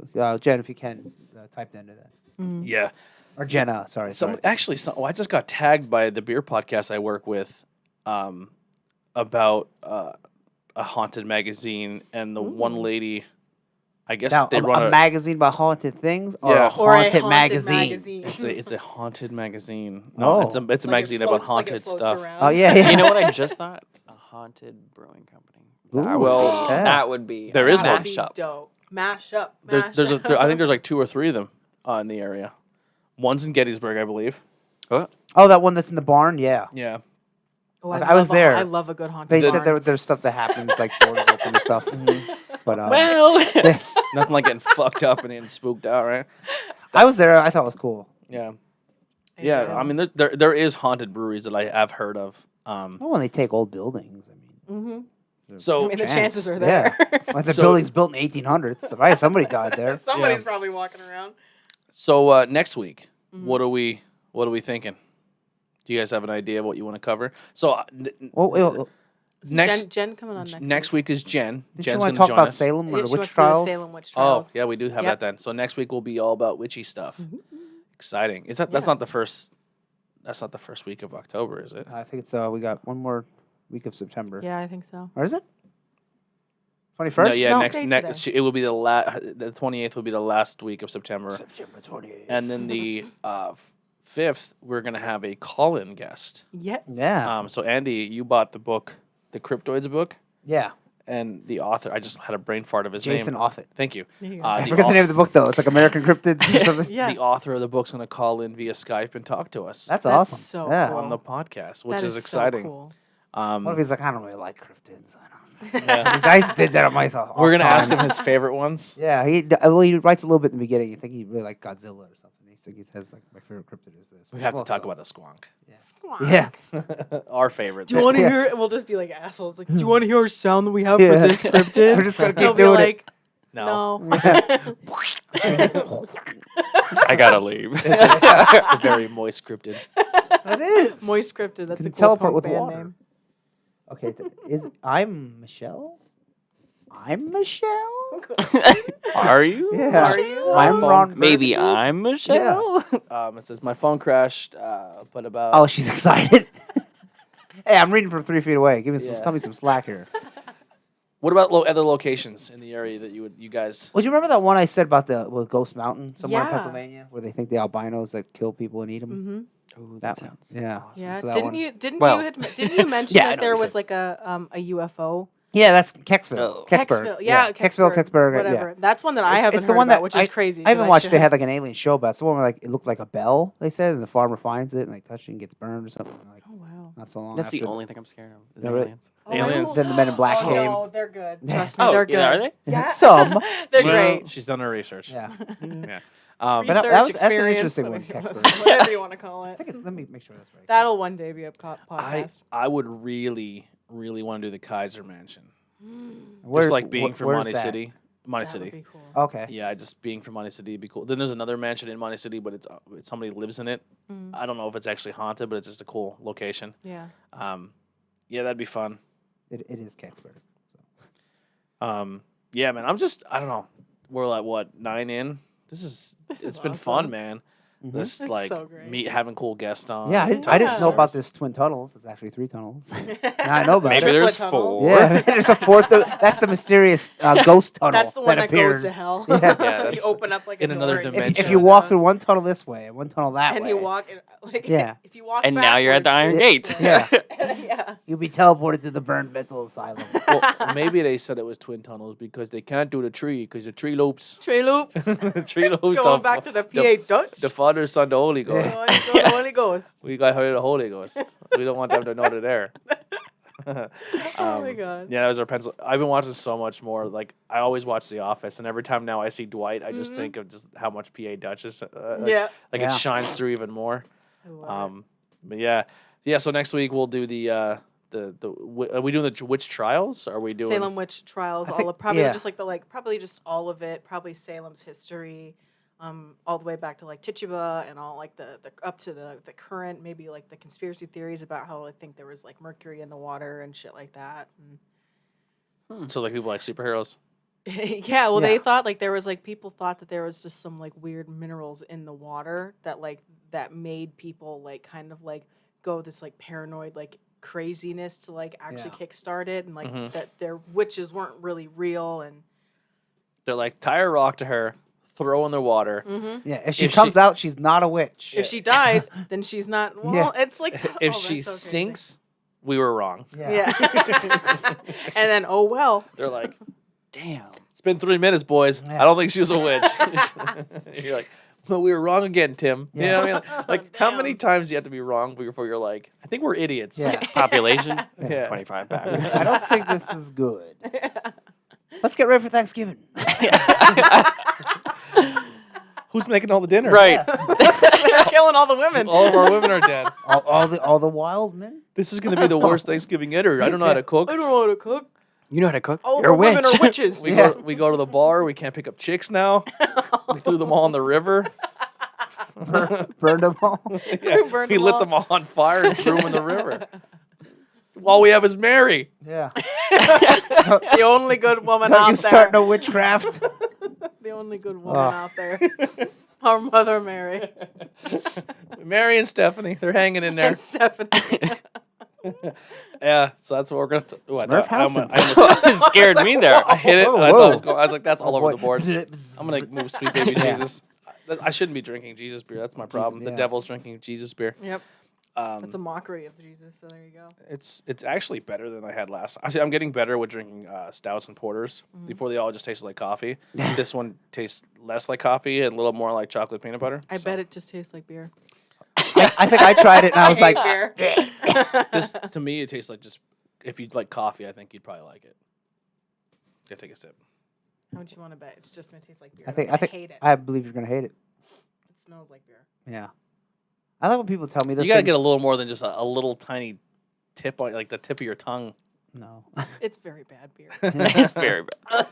Jen, if you can, type the end of that. Mm. Yeah. Or Jenna, sorry. I just got tagged by the beer podcast I work with, about a haunted magazine, and the one lady, I guess Now, they a run magazine about haunted things or Yeah. a haunted, Or a magazine? It's a haunted magazine. Oh. It's a Like it magazine about floats- like it haunted floats stuff. around. Oh, yeah. You know what I just thought? A haunted brewing company. That Ooh, would well, be, yeah. that would be There is a one. That'd be mashup. dope. Mash up. There's I think there's like 2 or 3 of them in the area. One's in Gettysburg, I believe. Oh, that one that's in the barn? Yeah. Yeah. Oh, Like, I was there. I love a good haunted They barn. said there's stuff that happens, like doors open and stuff. But Well, Nothing like getting fucked up and getting spooked out, right? I was there. I thought it was cool. Yeah. Yeah. I mean, there is haunted breweries that I have heard of. Well, when they take old buildings, I mean. Mm-hmm. So I mean, the chance. chances are Yeah. there. Like the So- building's built in 1800s. So, right, somebody died there. Somebody's Yeah. probably walking around. So next week, Mhm. what are we thinking? Do you guys have an idea of what you want to cover? So Well, wait, next Jen coming on next week is Jen. did you Jen's want to going to talk join about us. Salem or Yeah, the she witch wants to do the trials? Salem witch Oh, trials. yeah, we do have Yep. that then. So next week will be all about witchy stuff. Exciting. Is that that's Yeah. not the first? That's not the first week of October, is it? I think it's we got one more week of September. Yeah, I think so. Or is it? 21st? No, yeah, Date today. next it will be the 28th will be the last week of September, September 28th. and then the 5th we're gonna have a call-in guest. Yes. Yeah. So Andy, you bought the book, the Cryptoids book, Yeah. and the author. I just had a brain fart of his Jason name. Offutt. Thank you. There you go. I the forget the au- name of the book, though. It's like American Cryptids or something. Yeah. The author of the book's gonna call in via Skype and talk to us That's That's awesome. so yeah. cool. on the podcast, which That is so exciting. cool. What if he's like, I don't really like cryptids? I don't Yeah. I just did that on myself. We're gonna ask him his favorite ones. Yeah, he writes a little bit in the beginning. You think he really liked Godzilla or something. He says like my favorite cryptid is this. We have Well, to talk so- about the squonk. Yeah. Our favorite. Do you want to Yeah. hear it? We'll just be like assholes. Like, do you want to hear our sound that we have for Yeah. this cryptid? We're just gonna They'll keep be doing it. like, No. no. I gotta leave. It's a very moist cryptid. It is. Moist cryptid. That's can a cool teleport punk with band water. name. Okay, I'm Michelle. I'm Michelle. Are you? Yeah. Are you? I'm Ron. Maybe Burgundy. I'm Michelle. It says my phone crashed, but about. Oh, she's excited. Hey, I'm reading from 3 feet away. Give me some, Yeah. cut me some slack here. What about other locations in the area that you guys? Well, do you remember that one I said about the Ghost Mountain somewhere in Yeah. Pennsylvania, where they think the albinos that kill people and eat them? Mm-hmm. Ooh, That that one. sounds Yeah. awesome. Yeah. So that Didn't one- you? Didn't Well- you mention Yeah, I that know there what you was like a UFO? Yeah, that's Kecksville. Oh. Kecksburg. Yeah, Kecksburg. whatever. Yeah. That's one that I haven't it's heard the one about, that which is crazy. I haven't 'cause watched. should. They had like an alien show about. It's the one where like it looked like a bell. They said, and the farmer finds it and like touches it and gets burned or something. Like Oh wow. not so long. That's after the only thing I'm scared of. Is No, really? aliens. Aliens. Then the Men in Black Oh, came. no, they're good. Yeah. Trust me, Oh, they're good. yeah, are they? Yeah. Some. They're She's- great. She's done her research. Yeah. Yeah. But Research, that's an experience, interesting one, whatever, Kecksburg. whatever you want to call it. Let me make sure that's right. That'll one day be a podcast. I would really want to do the Kaiser Mansion. Where- Just like being from where's Monte that? City. Monte That City. would be cool. Okay. Yeah, just being from Monte City would be cool. Then there's another mansion in Monte City, but it's somebody lives in it. Mm. I don't know if it's actually haunted, but it's just a cool location. Yeah. Yeah, that'd be fun. It is Kecksburg. Yeah, man. I don't know. We're like what 9 in. This is It's been fun, awesome. man. Mhm. This It's like so great. having cool guests on. Yeah, I and didn't know talking about stories. this twin tunnels. It's actually 3 tunnels. Now I know about Maybe it. there's Triplet tunnel. 4. Yeah, there's a fourth. That's the mysterious ghost tunnel. That's the one that appears. goes to hell. Yeah. Yeah, you that's open up like in a another door and dimension. If you walk through one tunnel this way and one tunnel that and way, you walk in, like Yeah. if you walk And now you're at the Iron backwards, Gate. Yeah. yeah. you'll be teleported to the burned mental asylum. Well, maybe they said it was twin tunnels because they can't do the tree because the tree loops. Tree loops. The tree loops. Going back to the PA Dutch. the Father, Son, the Holy Ghost. Oh, it's the Holy Ghost. We got the Holy Ghost. We don't want them to know they're there. Oh my god. Yeah, that was our pencil. I've been watching so much more. Like I always watch The Office, and every time now I see Dwight, I just think of just how much PA Dutch is. Yeah. Like Yeah. it shines through even more. I love it. But yeah. So next week we'll do the. Are we doing the witch trials? Are we doing Salem witch trials, I all think- of probably yeah. just like probably just all of it, probably Salem's history, all the way back to like Tituba and all like the up to the current, maybe like the conspiracy theories about how I think there was like mercury in the water and shit like that. So like people like superheroes? Yeah, well, Yeah. they thought like there was like people thought that there was just some like weird minerals in the water that made people like kind of like go this like paranoid like craziness to like actually kickstart it, and like Mhm. that their witches weren't really real, and They're like tie a rock to her, throw in the water. Yeah, if she If comes she- out, she's not a witch. if she dies, then she's not. Well, it's like If oh, she that's so crazy. sinks, we were wrong. yeah. And then oh well. They're like, Damn. it's been 3 minutes, boys. Yeah. I don't think she was a witch. You're like, well, we were wrong again, Tim. You know what I mean? Like, how many Damn. times do you have to be wrong before you're like, I think we're idiots. Yeah. Population? Yeah. 25 back. I don't think this is good. Let's get ready for Thanksgiving. Who's making all the dinner? Right. They're killing all the women. All of our women are dead. all the wild men. This is going to be the worst Thanksgiving ever. I don't know how to cook. I don't know how to cook. You know how to cook? All You're a the women witch. are witches. We go to the bar. We can't pick up chicks now. We threw them all in the river. Burned them all. Yeah, burned we them lit all. them all on fire and threw them in the river. All we have is Mary. Yeah. The only good woman You out can there. start no witchcraft. The only good woman Oh. out there. Our Mother Mary. Mary and Stephanie, they're hanging in there. And Stephanie. Yeah, so that's what we're gonna. Ooh, I Smurf thought- I house almost- and- I almost- It scared me there. I hit it. Whoa, And I thought it was whoa. going. I was like, that's all Oh, over boy. the board. I'm gonna move Sweet Baby Yeah. Jesus. I shouldn't be drinking Jesus beer. That's my problem. yeah. The devil's drinking Jesus beer. Yep. That's a Um, mockery of Jesus, so there you go. it's actually better than I had last. Actually, I'm getting better with drinking stouts and porters. Before they all just tasted like coffee. This one tastes less like coffee and a little more like chocolate peanut butter. I So bet it just tastes like beer. I think I tried it and I was like, beer. This to me it tastes like just if you like coffee, I think you'd probably like it. Gotta take a sip. How much you want to bet? It's just gonna taste like beer. I I'm think gonna hate it. I believe you're gonna hate it. It smells like beer. Yeah. I like when people tell me this. You gotta get a little more than just a little tiny tip on like the tip of your tongue. No. It's very bad beer. It's very bad.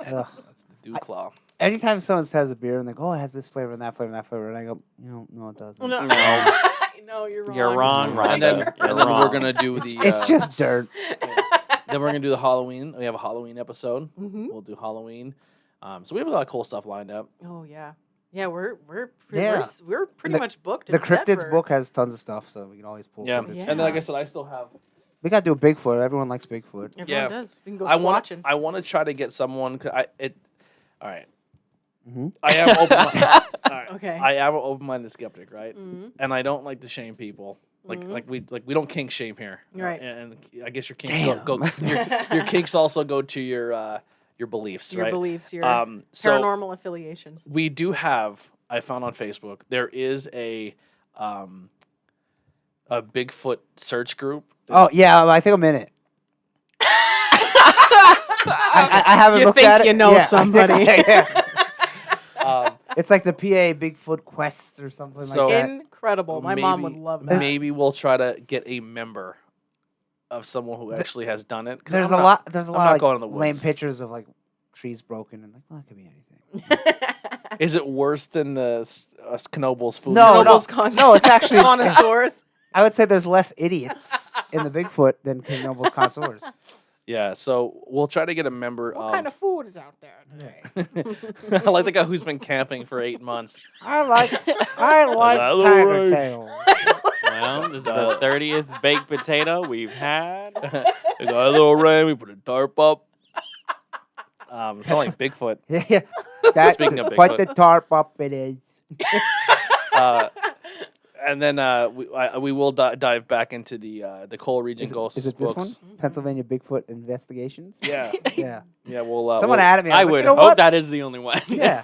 Ugh. That's the Dew Claw. Anytime someone says a beer and they go, "Oh, it has this flavor and that flavor and that flavor," and I go, no, it doesn't. No, No. no, you're wrong. You're wrong, And then, Rhonda. You're and then we're wrong. gonna do the. It's just dirt. Then we're gonna do the Halloween. We have a Halloween episode. Mhm. We'll do Halloween. So we have a lot of cool stuff lined up. Oh yeah, yeah. We're Yeah. we're pretty The- much booked. The and set Cryptids for- book has tons of stuff, so we can always pull. Yeah. Cryptids. And then, like I Yeah. said, I still have. We gotta do a Bigfoot. Everyone likes Bigfoot. Everyone Yeah. does. We can go I want. swatching. I want to try to get someone. All right. Mm-hmm. I am open. All right. Okay. I am an open-minded skeptic, right? Mhm. And I don't like to shame people. Mhm. We don't kink shame here. Right. And I guess your kinks Damn. go your kinks also go to your beliefs, Your right? beliefs, your So paranormal affiliations. we do have. I found on Facebook there is a Bigfoot search group. Oh yeah, I think I'm in it. I haven't You looked think at it. you know Yeah, I think somebody. yeah. Um, It's like the PA Bigfoot Quest or something So- like that. Incredible. My mom would maybe- love that. maybe we'll try to get a member of someone who actually has done it. 'cause There's I'm a not- lot. There's a I'm lot not of like, going in the lame woods. pictures of like trees broken and like, well, that could be anything. Is it worse than the Knobel's food? No, Noble's no, it's actually- connoisseurs. I would say there's less idiots in the Bigfoot than Noble's connoisseurs. Yeah, so we'll try to get a member What kind of food is out there today? I like the guy who's been camping for 8 months. I like Hello, tiger Ray. tail. Well, this is the 30th baked potato we've had. We got a little rain. We put a tarp up. It's not like Bigfoot. Yeah, that, Speaking of put Bigfoot. the tarp up. It is. And then we will dive back into the Coal Region Ghosts Is it this books. one? Pennsylvania Bigfoot Investigations. Yeah, Yeah. yeah. We'll Someone we'll, added me. I was like, would you know hope what? that is the only one. Yeah.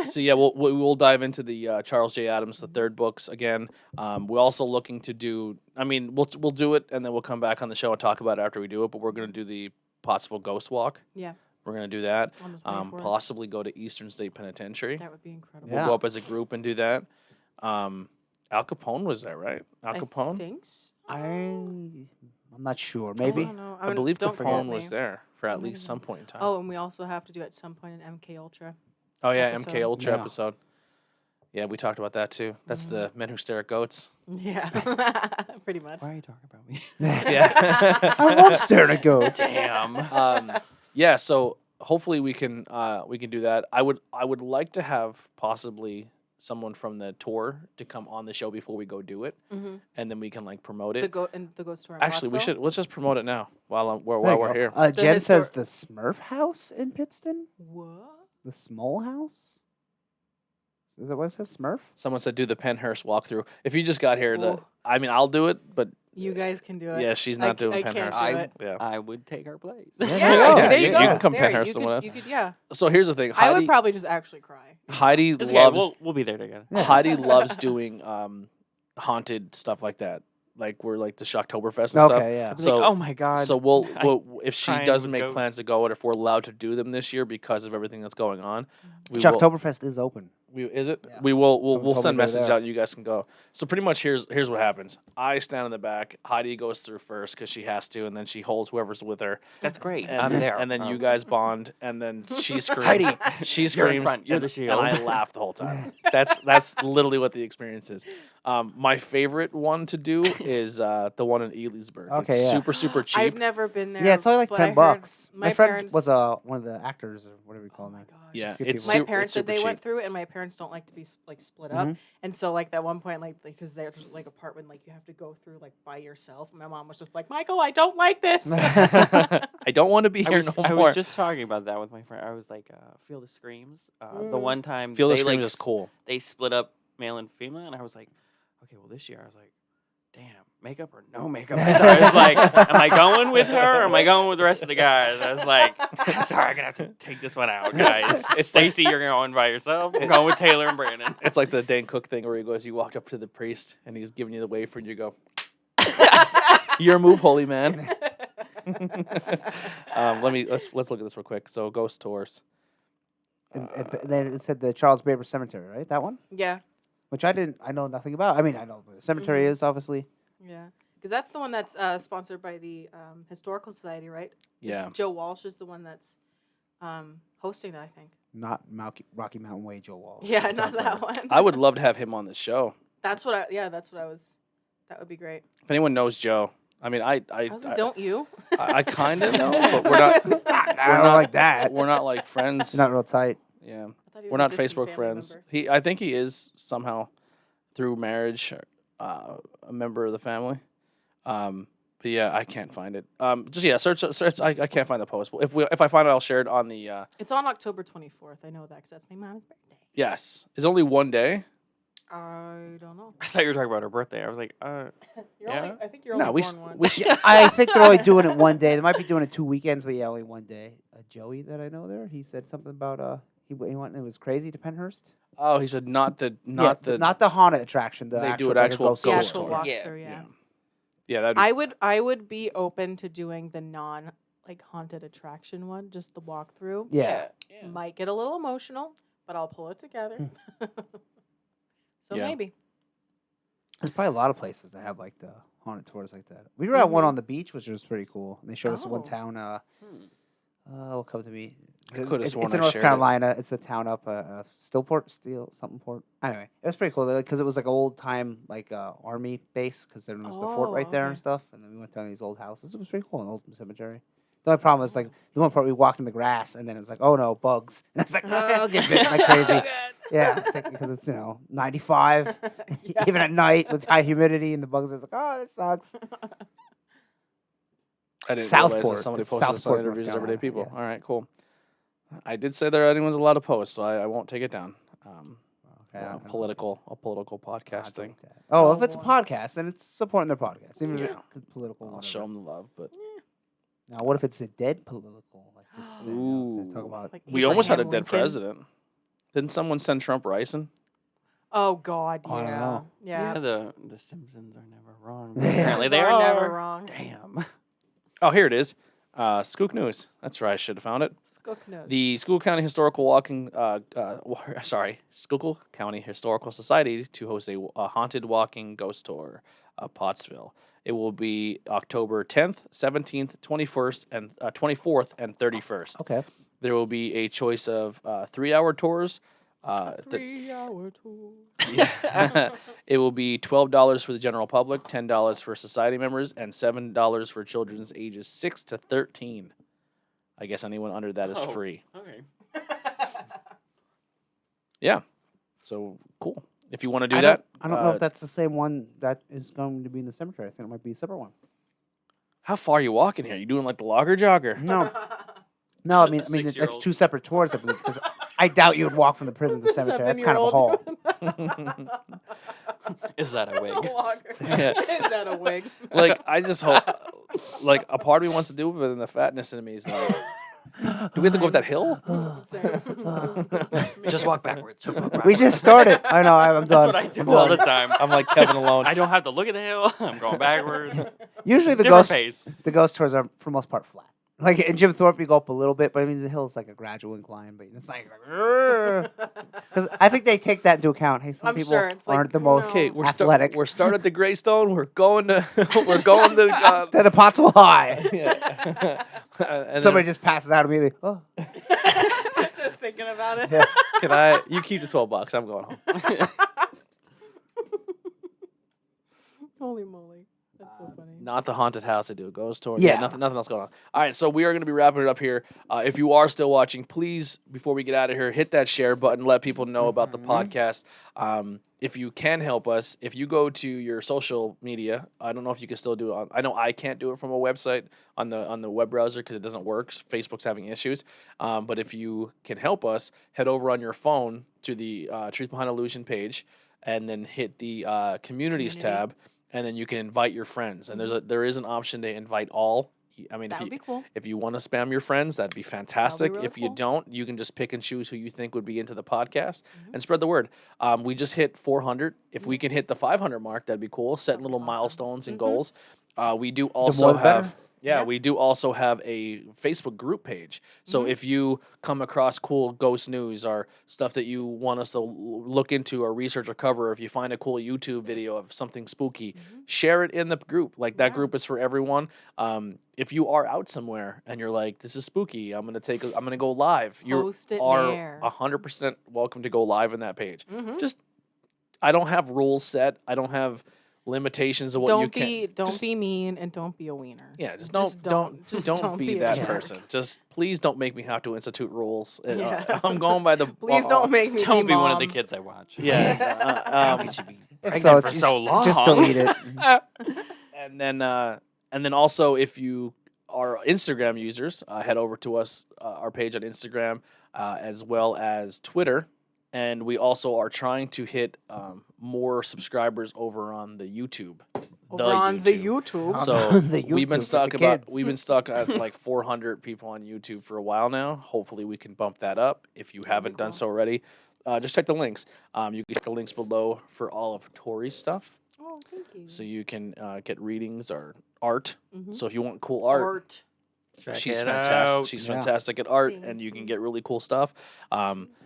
So yeah, we'll dive into the Charles J. Adams, the third books again. We're also looking to do. I mean, we'll do it, and then we'll come back on the show and talk about it after we do it. But we're going to do the Pottsville Ghost Walk. Yeah. We're going to do that. On his way for it. Possibly go to Eastern State Penitentiary. That would be incredible. Yeah. We'll go up as a group and do that. Al Capone was there, right? Al Capone. I think so. I'm not sure. I Maybe. don't know. I believe don't quote Capone was me. there for at Might least have some been. point in time. Oh, and we also have to do at some point an MK Ultra. Oh yeah, episode. MK Ultra Yeah. episode. Yeah, we talked about that too. That's the Men Who Stare at Goats. Yeah, pretty much. Why are you talking about me? Yeah. I love staring at goats. Damn. Yeah, so hopefully we can do that. I would like to have possibly someone from the tour to come on the show before we go do it, Mm-hmm. and then we can like promote The it. ghost tour. In Actually, Pottsville? let's just promote it now while There while you we're go. here. Jen says histor- the Smurf House in Pittston. What? The Small House. Is that what it says? Smurf. Someone said do the Penhurst walkthrough. If you just got here, Ooh. I mean I'll do it, but You guys can do it. yeah, she's I not c- doing I can't Penhurst. do it. Yeah. I would take her place. Yeah, Yeah, Yeah, there you you go. can come There, Penhurst you someone else. could, you could, yeah. So here's the thing. I would Heidi, probably just actually cry. Heidi It's okay, loves we'll be there together. Yeah. Heidi loves doing haunted stuff like that. Like we're like the Shocktoberfest and stuff. Okay, yeah. I'd be So- like, oh my god. So we'll if she crying doesn't with make goats. plans to go, and if we're allowed to do them this year because of everything that's going on, we will. Shocktoberfest is open. Is it? Yeah. We will. Someone We'll told send me they're message there. out. And you guys can go. So pretty much here's what happens. I stand in the back. Heidi goes through first because she has to, and then she holds whoever's with her. That's great. And, I'm there. And then you Oh. guys bond, and then she screams. Heidi, She you're in screams. front, you're and, the and shield. I laugh the whole time. That's literally what the experience is. My favorite one to do is the one in Elysburg. Okay, it's yeah. super cheap. I've never been there. Yeah, it's only like but I heard $10. My My friend parents was one of the actors or whatever you call Oh my them. gosh. Yeah, Good it's people. My su- parents it's said super they cheap. went through it, and my parents don't like to be like split up. Mhm. And so like that one point, like because there's like a part when like you have to go through like by yourself. And my mom was just like, Michael, I don't like this. I don't want to be I here was, no I more. was just talking about that with my friend. I was like, Field of Screams. The Mm. one time Feel the they, Screams like, is cool. They split up male and female, and I was like, okay, well this year I was like, damn, makeup or no makeup? So I was like, am I going with her or am I going with the rest of the guys? I was like, I'm sorry, I'm gonna have to take this one out, guys. It's Stacy, you're going by yourself. I'm going with Taylor and Brandon. It's like the Dane Cook thing where he goes, you walk up to the priest and he's giving you the wafer and you go, your move, holy man. Let's look at this real quick. So ghost tours. And then it said the Charles Baber Cemetery, right? That one, Yeah. which I know nothing about. I mean, I know what a cemetery is, obviously. Yeah. Because that's the one that's sponsored by the Historical Society, right? Yeah. Joe Walsh is the one that's hosting that, I think. Not Rocky Mountain Way, Joe Walsh. Yeah, We're not talking that about- one. I would love to have him on the show. That's what I was. That would be great. If anyone knows Joe, I mean, I Don't you? I kind of know, but we're not. I don't like that. We're not like friends. Not real tight. Yeah, I thought he we're was a not distant Facebook family friends. member. I think he is somehow through marriage, a member of the family. But yeah, I can't find it. Search. I can't find the post. If I find it, I'll share it on the. It's on October 24th. I know that because that's my mom's birthday. Yes, it's only one day. I don't know. I thought you were talking about her birthday. I was like, You're Yeah? only, I think you're No, only we born one. we should. I think they're only doing it one day. They might be doing it 2 weekends, but yeah, only one day. Joey that I know there, he said something about he went. It was crazy to Penhurst. Oh, he said not the haunted attraction. The They actual, do it like a actual ghost the ghost actual tour. walk Yeah. through, yeah. Yeah, that. I would be open to doing the non haunted attraction one, just the walkthrough. Yeah. Might get a little emotional, but I'll pull it together. So Yeah. maybe. There's probably a lot of places that have like the haunted tours like that. We were at one Mhm. on the beach, which was pretty cool. And they showed us one Oh. town. Will come to me. I coulda It's sworn in I North shared it. Carolina. It's a town up something port. Anyway, it was pretty cool because it was like old time like army base because there was the fort Oh, right there and okay. stuff. And then we went down these old houses. It was pretty cool, an old cemetery. The only problem was like the one part we walked in the grass and then it's like, oh no, bugs. And it's like, oh, get bit like crazy. Yeah, because it's 95 Yeah. even at night with high humidity and the bugs. It's like, oh, that sucks. I didn't realize that Southport. somebody It's posted this on Southport, North interviews with everyday Carolina, people. yes. All right, cool. I did say there anyone's allowed to post, so I won't take it down. Okay, I don't know. A political podcast I'll thing. delete that. Oh, Oh, if it's a boy. podcast, then it's supporting their podcast, even if Yeah. it's political. I'll whatever. show them the love, but Now, what if it's a dead political? Like, it's the, they talk Ooh. about. Like we almost had a Abraham dead Lincoln. president. Didn't someone send Trump ricin? Oh God, I don't yeah. know. Yeah. the Simpsons are never wrong. Yeah. Apparently they Are are. never wrong. Damn. Oh, here it is. Skook News. That's where I should have found it. Skook knows. The Schuylkill County Schuylkill County Historical Society to host a haunted walking ghost tour of Pottsville. It will be October 10th, 17th, 21st, and 24th and 31st. Okay. There will be a choice of 3-hour tours. The- 3-hour tour. yeah. It will be $12 for the general public, $10 for society members, and $7 for children's ages 6 to 13. I guess anyone under that is Oh. free. Okay. Yeah. So cool. If you want to do I that, don't know if that's the same one that is going to be in the cemetery. I think it might be a separate one. how far are you walking here? You doing like the logger jogger? No, no. I A mean, it's 6-year-old. 2 separate tours, I believe. Because I doubt you would walk from the prison to the cemetery. That's kind of a haul. Is that a wig? Yeah. Is that a wig? Like I just hope, like a part of me wants to do it, but then the fatness in me is like, do we have to go up that hill? Just walk backwards. Just walk backwards. We just started. I know. I'm done. That's what I do I'm all the done. time. I'm like Kevin alone. I don't have to look at the hill. I'm going backwards. Usually the Different ghost pace. tours are for the most part flat. Like in Jim Thorpe, you go up a little bit, but I mean the hill's like a gradual incline, but it's like because I think they take that into account. Hey, some I'm people sure, it's like, aren't the who most knows? Okay, athletic. we're starting at the Greystone. We're going to To the Pottsville High. yeah. And Somebody then, just passes out immediately. Oh, Just thinking about it. Yeah. can I? You keep the $12. I'm going home. Holy moly. That's so funny. Not the haunted house. I do a ghost tour. Yeah. Nothing else going on. All right, so we are going to be wrapping it up here. If you are still watching, please, before we get out of here, hit that share button. Let people know about the podcast. If you can help us, if you go to your social media, I don't know if you can still do it on. I know I can't do it from a website on the web browser because it doesn't work. Facebook's having issues. But if you can help us, head over on your phone to the Truth Behind Illusion page, and then hit the communities Community. tab. And then you can invite your friends, and there is an option to invite all. I mean, That would be cool. if you want to spam your friends, that'd be fantastic. really If you cool. don't, you can just pick and choose who you think would be into the podcast and spread the word. We just hit 400. If we can hit the 500 mark, that'd be cool. Setting little Awesome. milestones and Mhm. goals. We do more also the better. have Yeah, we do also have a Facebook group page. So if you come across cool ghost news or stuff that you want us to look into or research or cover, or if you find a cool YouTube video of something spooky, share it in the group. Like that group is for everyone. If you are out somewhere and you're like, "This is spooky," I'm gonna go live. You Post it are there. 100% welcome to go live in that page. Just I don't have rules set. I don't have limitations of what you can. Don't be mean and don't be a wiener. Yeah, just Just don't be be a that jerk. person. Just please don't make me have to institute rules. Yeah. I'm going by the. Please don't make me Don't be one of the mom. kids I watch. Yeah. How could you be If pregnant for just- so long? Just delete it. and then also if you are Instagram users, head over to us our page on Instagram as well as Twitter, and we also are trying to hit more subscribers over on the YouTube. Over on the YouTube. So The we've been YouTube stuck with the kids. we've been stuck at like 400 people on YouTube for a while now. Hopefully we can bump that up. If you haven't done cool. so already, just check the links. You can check the links below for all of Tori's stuff, Oh, thank you. so you can get readings or art. Mhm. So if you want cool art, Check she's it fantastic. out. She's Yeah. fantastic at art, Thank and you can you. get really cool stuff.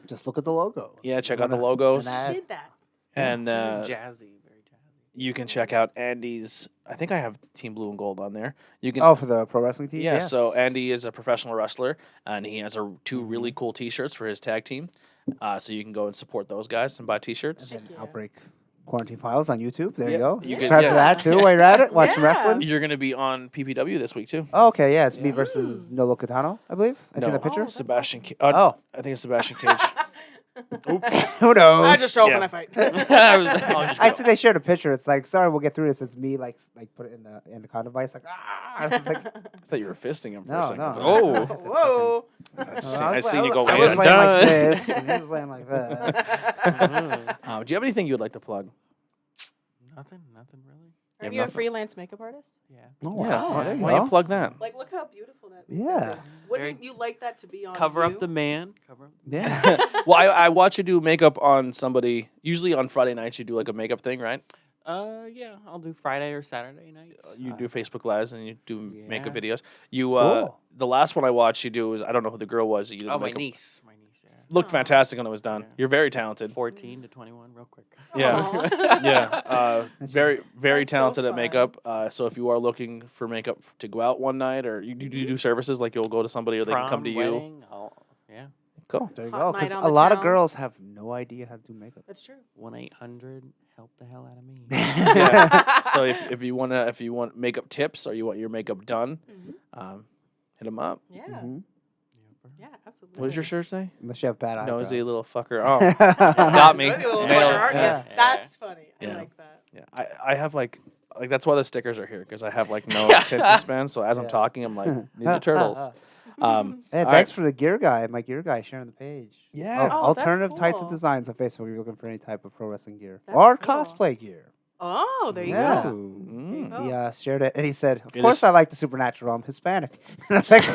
Just look at the logo. Yeah, check out the An logos, ad. Did that. and Very jazzy, very jazzy. you can check out Andy's. I think I have Team Blue and Gold on there. You can. Oh, for the pro wrestling team? Yeah, so Andy is a professional wrestler, and he has two really cool T-shirts for his tag team. So you can go and support those guys and buy T-shirts. And Heck then yeah. Outbreak Quarantine Files on YouTube. There Yeah, you go. you could- Subscribe yeah. to that too while you're at it, watching Yeah. wrestling. You're going to be on PPW this week too. Oh, okay, yeah, it's me Yeah. versus Nolo Catano, I believe. I see No. the picture. Oh, Sebastian. Oh. I think it's Sebastian Cage. Oops. Who knows? I just show up Yeah. when I fight. I see they shared a picture. It's like, sorry, we'll get through this. It's me, like put it in the condom device, like ah. It's like, I thought you were fisting him for No, a second. no. Oh. Whoa. I seen you go I way was in. laying like Done. this, and he was laying like that. Do you have anything you'd like to plug? Nothing really. You have Are you a nothing? freelance makeup artist? Yeah. Oh, Yeah. wow, there you Why don't go. you plug that? Like, look how beautiful that Yeah. makeup is. Very- Wouldn't you like that to be on Cover you? up the man. Cover up. Yeah. Well, I watch you do makeup on somebody. Usually on Friday nights, you do like a makeup thing, right? Yeah, I'll do Friday or Saturday nights. You do Facebook Lives and you do makeup Yeah. videos. You Cool. the last one I watched you do was I don't know who the girl was. That you did Oh, the my makeup. niece. My niece. Yeah. Looked Aw. fantastic when it was done. Yeah. You're very talented. 14 to 21, real quick. Yeah. Aw. Yeah, very That's so talented at fun. makeup. So if you are looking for makeup to go out one night, or you do services like you'll go to somebody or they can come to Prom, you. wedding, yeah. Cool. There you Hot go. night Because on a the lot of town. girls have no idea how to do makeup. That's true. 1-800 help the hell out of me. Yeah. So if you want makeup tips or you want your makeup done, Mhm. hit them up. Yeah. Mhm. Yeah, absolutely. What does your shirt say? Unless you have bad eyebrows. Nosy little fucker. Oh, got me. Nosy little Nailed fucker, it. aren't you? Yeah. That's funny. I Yeah. like that. yeah. I have like that's why the stickers are here because I have like no attention span. So as I'm Yeah. talking, I'm like Ninja Turtles. Hey, All thanks right. for the gear guy, my gear guy, sharing the page. Yeah. Oh, that's Alternative Tights and cool. Designs on Facebook if you're looking for any type of pro wrestling gear. That's or cool. cosplay gear. Oh, there you Yeah. go. Mm. Oh. He shared it, and he said, of It course is- I like the Supernatural. I'm Hispanic. And I was like,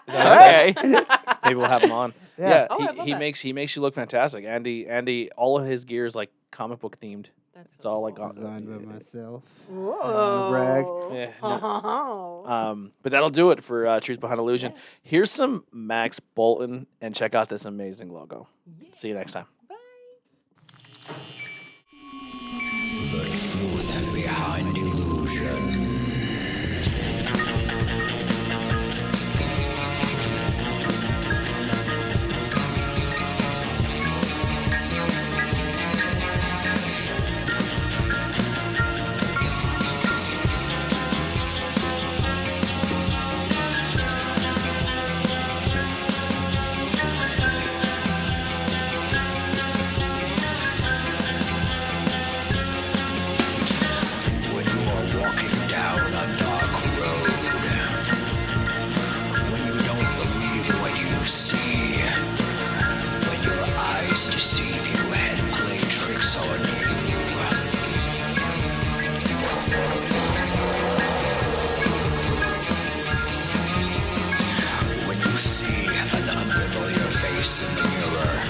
Okay. Maybe we'll have him on. Yeah. Yeah, Oh, I love he that. makes you look fantastic. Andy, all of his gear is like comic book themed. That's It's all like cool. designed by myself. Whoa. Yeah, Oh. But that'll do it for Truth Behind Illusion. Here's some Max Bolton, and check out this amazing logo. See you next time. The truth behind illusion. When you are walking down a dark road, when you don't believe what you see, when your eyes deceive you and play tricks on you. When you see an unfamiliar face in the mirror,